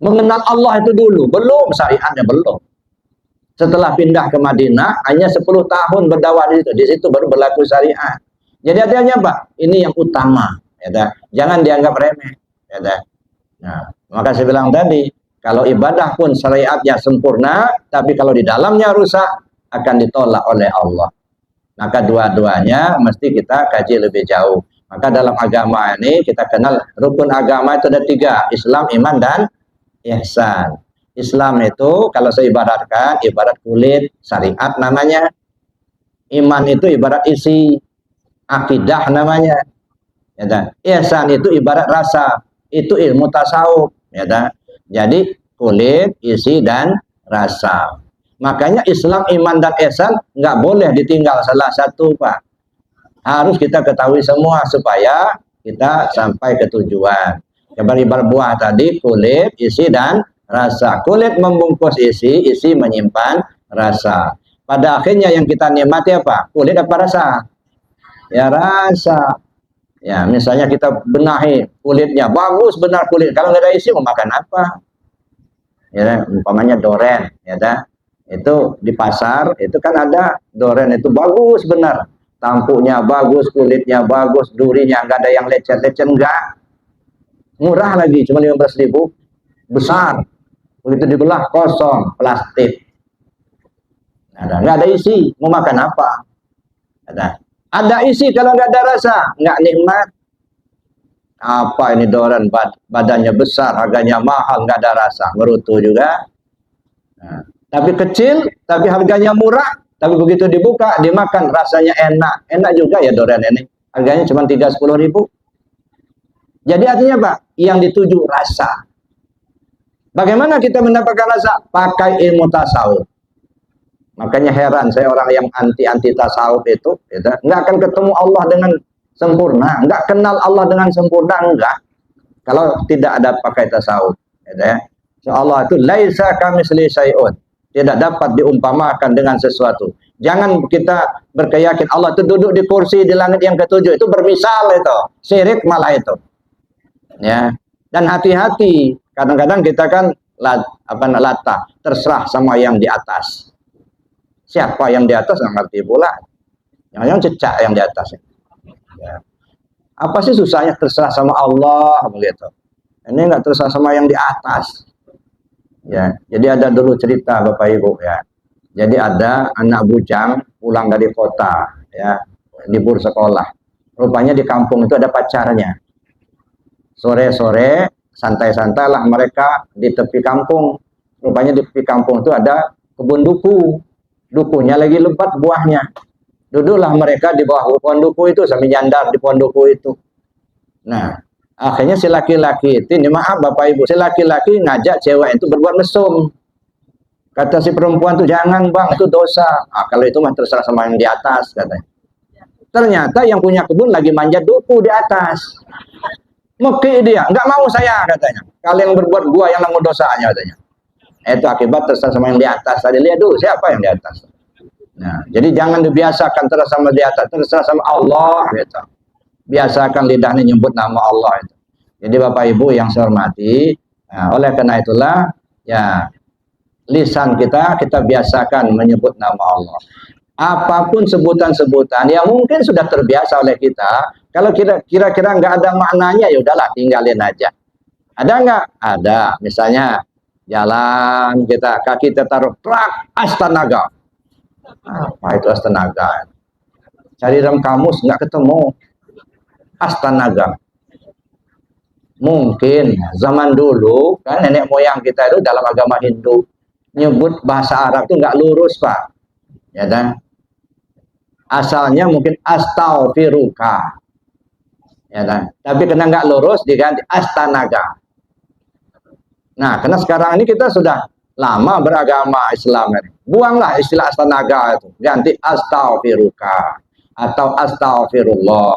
A: Mengenal Allah itu dulu. Belum syariatnya, belum. Setelah pindah ke Madinah, hanya 10 tahun berdakwah di situ. Di situ baru berlaku syariat. Jadi artinya apa? Ini yang utama. Ya, jangan dianggap remeh. Ya, nah, maka saya bilang tadi, kalau ibadah pun syariatnya sempurna, tapi kalau di dalamnya rusak, akan ditolak oleh Allah. Maka dua-duanya mesti kita kaji lebih jauh. Maka dalam agama ini kita kenal rukun agama itu ada 3. Islam, iman, dan ihsan. Islam itu kalau saya ibaratkan, ibarat kulit, syariat namanya. Iman itu ibarat isi, akidah namanya. Ya, ihsan itu ibarat rasa, itu ilmu tasawuf. Ya, jadi kulit, isi, dan rasa. Makanya Islam, iman, dan ihsan nggak boleh ditinggal salah satu, Pak. Harus kita ketahui semua supaya kita sampai ke tujuan. Ibarat buah tadi, kulit, isi, dan rasa. Kulit membungkus isi, isi menyimpan rasa. Pada akhirnya yang kita nikmati apa? Kulit apa rasa? Ya rasa. Ya, misalnya kita benahi kulitnya, bagus benar kulit. Kalau nggak ada isi, mau makan apa? Ya, umpamanya doren, ya dah. Itu di pasar, itu kan ada doren itu bagus benar. Tampuknya bagus, kulitnya bagus, durinya nggak ada yang lecet-lecet, enggak. Murah lagi, cuma 15.000. Besar. Begitu dibelah kosong, plastik. Nggak ada isi, mau makan apa? Ada isi kalau nggak ada rasa, nggak nikmat. Apa ini doren, badannya besar, harganya mahal, nggak ada rasa, merutu juga. Nah, tapi kecil, tapi harganya murah, tapi begitu dibuka, dimakan, rasanya enak. Enak juga ya doren ini. Harganya cuma 30.000. Jadi artinya apa? Yang dituju rasa. Bagaimana kita mendapatkan rasa? Pakai ilmu tasawuf. Makanya heran saya orang yang anti tasawuf itu, nggak akan ketemu Allah dengan sempurna, nggak kenal Allah dengan sempurna, enggak. Kalau tidak ada pakai tasawuf, ya. Allah itu laisa kamitsli syai'un, tidak dapat diumpamakan dengan sesuatu. Jangan kita berkeyakin Allah itu duduk di kursi di langit yang ketujuh, itu bermisal itu, syirik malah itu. Ya. Dan hati-hati, kadang-kadang kita kan lata, terserah sama yang di atas. Siapa yang di atas nggak ngerti pula. Yang cecak yang di atas. Ya. Apa sih susahnya terserah sama Allah begitu? Ini nggak terserah sama yang di atas. Ya, jadi ada dulu cerita Bapak Ibu ya. Jadi ada anak bujang pulang dari kota ya, libur sekolah. Rupanya di kampung itu ada pacarnya. Sore-sore santai-santai lah mereka di tepi kampung. Rupanya di tepi kampung itu ada kebun duku. Dukunya lagi lebat buahnya. Duduklah mereka di bawah pohon duku itu sambil nyandar di pohon duku itu. Nah, akhirnya si laki-laki itu, ini maaf Bapak Ibu, si laki-laki ngajak cewek itu berbuat mesum. Kata si perempuan tuh, jangan bang, itu dosa. Kalau itu mah terserah sama yang di atas katanya. Ternyata yang punya kebun lagi manjat duku di atas. Meki dia, nggak mau saya katanya. Kalian berbuat gua yang nanggung dosanya katanya. Itu akibat terserah sama yang di atas. Tadi lihat dulu siapa yang di atas. Nah, jadi jangan dibiasakan terserah sama di atas, terserah sama Allah gitu. Biasakan lidahnya nyebut nama Allah itu. Jadi Bapak Ibu yang saya hormati, nah, oleh karena itulah ya lisan kita biasakan menyebut nama Allah. Apapun sebutan-sebutan yang mungkin sudah terbiasa oleh kita, kalau kira-kira nggak ada maknanya ya udahlah tinggalin aja. Ada nggak? Ada. Misalnya jalan kita, kaki kita taruh trak astaga. Apa itu astaga? Cari dalam kamus nggak ketemu. Astaga. Mungkin zaman dulu kan nenek moyang kita itu dalam agama Hindu nyebut bahasa Arab itu nggak lurus Pak. Ya kan? Asalnya mungkin astaghfiruka. Ya kan? Tapi karena nggak lurus diganti astanaga. Nah, karena sekarang ini kita sudah lama beragama Islam ini. Buanglah istilah astanaga itu, ganti astaghfiruka atau astaghfirullah.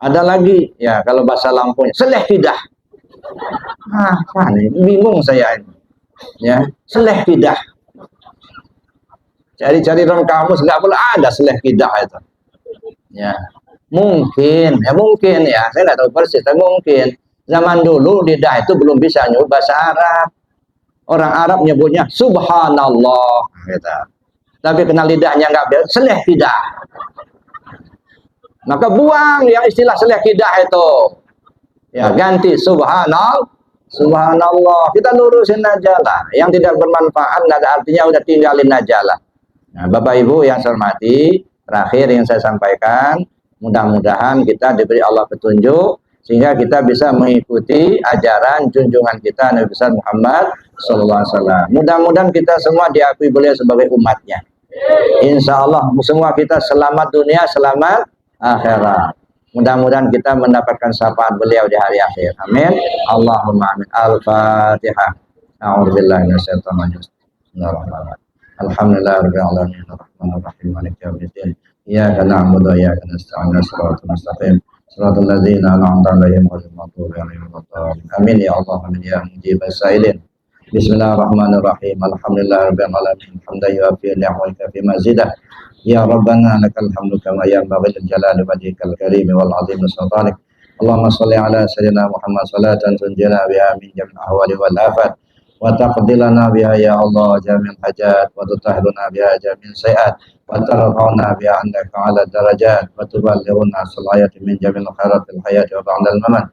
A: Ada lagi ya kalau bahasa Lampung, seleh kidah. Apa nih? Bingung saya ini. Ya, seleh kidah. Cari-cari dalam kamus nggak boleh ada seleh kidah itu. Ya, mungkin ya. Saya nggak tahu persis, tapi mungkin zaman dulu lidah itu belum bisa nyebut bahasa Arab. Orang Arab nyebutnya subhanallah gitu. Tapi kena lidahnya nggak bisa, seleh kidah. Maka buang yang istilah seleh kidah itu. Ya, ganti subhanallah. Kita lurusin aja lah. Yang tidak bermanfaat nggak ada artinya, udah tinggalin aja lah. Nah, Bapak Ibu yang saya hormati, terakhir yang saya sampaikan, mudah-mudahan kita diberi Allah petunjuk sehingga kita bisa mengikuti ajaran junjungan kita Nabi besar Muhammad SAW. Mudah-mudahan kita semua diakui beliau sebagai umatnya. Insya Allah semua kita selamat dunia, selamat akhirat. Mudah-mudahan kita mendapatkan syafaat beliau di hari akhir. Amin. Allahumma amin. Al-Fatihah. A'udzubillahi minasyaitonir rajim. Bismillahirrahmanirrahim. Alhamdulillahirabbil alamin arrahmanirrahim maliki yaumiddin. Iyyaka na'budu wa iyyaka nasta'in. Shiratal mustaqim. Siratal ladzina an'amta 'alaihim ghairil maghdubi 'alaihim waladdallin. Amin ya Allah, amin ya mujibas sa'ilin. Bismillahirrahmanirrahim. Alhamdulillahirabbil alamin. Hamdan yu'affi ni'amahu wa yukafi mazidah. Ya Rabbana lakal hamdu kama yanbaghi lil jalali wajhikal karim wal 'azimi sultanik. Allahumma shalli ala sayyidina Muhammad salatan tunjina biha min jamil ahwali wal afat wa taqdi lana biha ya Allah jamil hajat wa tutahhiruna biha jamil sayiat wa tarfa'una biha 'indaka 'ala darajat wa tuballighuna salayati min jamil khairatil hayati wa ba'dal mamat.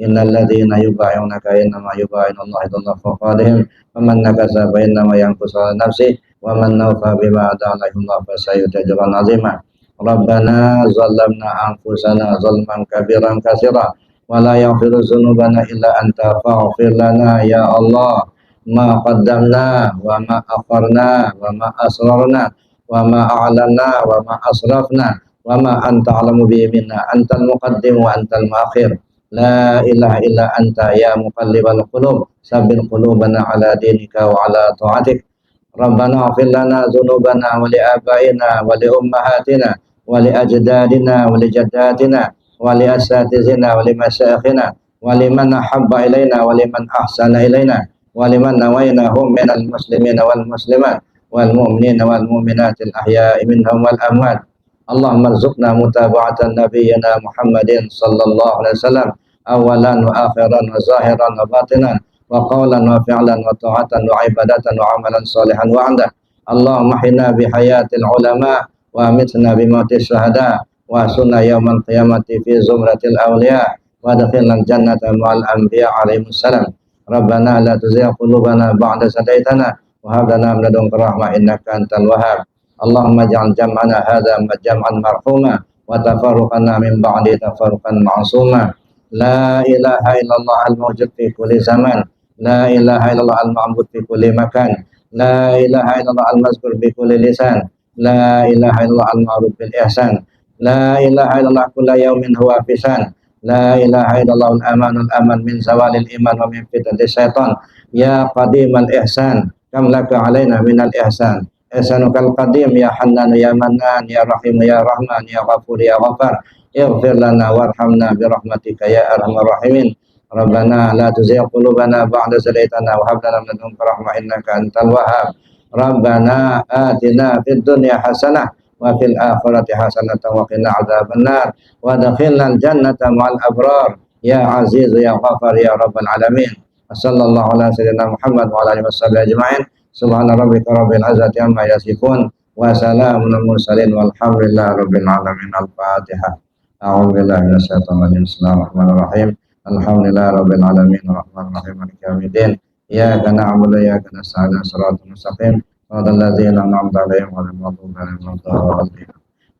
A: Innal ladzina yubay'unaka innama yubay'una Allah yadullahu fawqa aydihim wa man nakasa fa innama yankusu 'ala nafsihi wa man nawfa bima ata'ala Allah fa sayutajran 'azima. Rabbana zalamna anfusana zalman kabiran katsira wa la yaghfiru dzunubana illa anta faghfir lana ya Allah ma qaddamna wa ma akharna wa ma asrarna wa ma a'lanna wa ma asrafna wa ma anta a'lamu bihi minna antal muqaddim wa antal muakhir la ilaha illa anta ya muqallibal qulub sabbir qulubana ala dinika wa ala ta'atik. Rabbana ighfir lana dzunubana wa li abaina wa li ummahatina wa li ajdadina wa li jaddatina wa li asatizina wa li masyayikhina wa liman ahabba ilaina wa liman ahsana ilaina wa liman nawainahum minal muslimina wal muslimat wal mu'minina wal mu'minatil ahya'i minhum wal amwat. Allahumma rzuqna mutaba'atan nabiyyina Muhammadin sallallahu alaihi wasallam awalan wa akhiran wa zahiran wa batinan wa qawlan wa fi'lan wa ta'atan wa ibadatan wa amalan salihan wa 'inda. Allahumma hina bi hayatil ulama wa amitna bi mautis syuhada wa sunna yaumal qiyamati fi zumratil awliya wa adkhilnal jannata ma'al anbiya alaihimus salam. Rabbana la tuzigh qulubana ba'da idh hadaitana wa hab lana min ladunka rahmah innaka antal wahhab. Allahumma ij'al jam'ana hadza jam'an marhuma wa tafarruqana min ba'di tafarruqan ma'suma. La ilaha illallah al-mawjud fi kulli zaman, la ilaha illallah al-ma'bud fi kulli makan, la ilaha illallah al-mazkur bi kulli lisan, la ilaha illallah al-ma'ruf bil ihsan, la ilaha illallah kulla yawmin huwa fisan, la ilaha illallah al-amanul aman min zawalil iman wa min fitnatis syaitan. Ya qadimal ihsan kam laka alaina minal ihsan, ihsanukal qadim ya hannan ya mannan ya rahim ya rahman ya ghafur ya ghafar. Ighfir lana warhamna bi rahmatika ya arhamar rahimin. Rabbana la tuzigh qulubana ba'da idh hadaitana wa hab lana min ladunka rahmah innaka antal wahhab. Rabbana atina fid dunya hasanah wa fil akhirati hasanatan wa qina adzabannar wa adkhilnal jannata ma'al abrar ya aziz ya ghafar ya rabbal alamin. Sallallahu ala sayyidina Muhammad wa ala alihi washabihi ajma'in. Subhana rabbika rabbil izzati amma yasifun wa salamun alal mursalin walhamdulillahi rabbil alamin. Al-Fatihah. A'udzu billahi minasyaitonir rajim. Bismillahirrahmanirrahim. Alhamdulillahi rabbil alamin arrahmanir rahim maliki yaumiddin. Iyyaka na'budu wa iyyaka nasta'in shiratal mustaqim shiratal ladzina an'amta 'alaihim ghairil maghdubi 'alaihim waladdallin.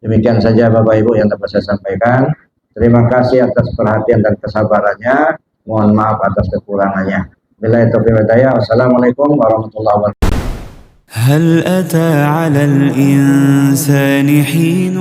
A: Demikian saja Bapak Ibu yang dapat saya sampaikan. Terima kasih atas perhatian dan kesabarannya. Mohon maaf atas kekurangannya. Billahi taufiq wal hidayah. Wassalamualaikum warahmatullahi wabarakatuh.
B: هل أتى على الإنسان حين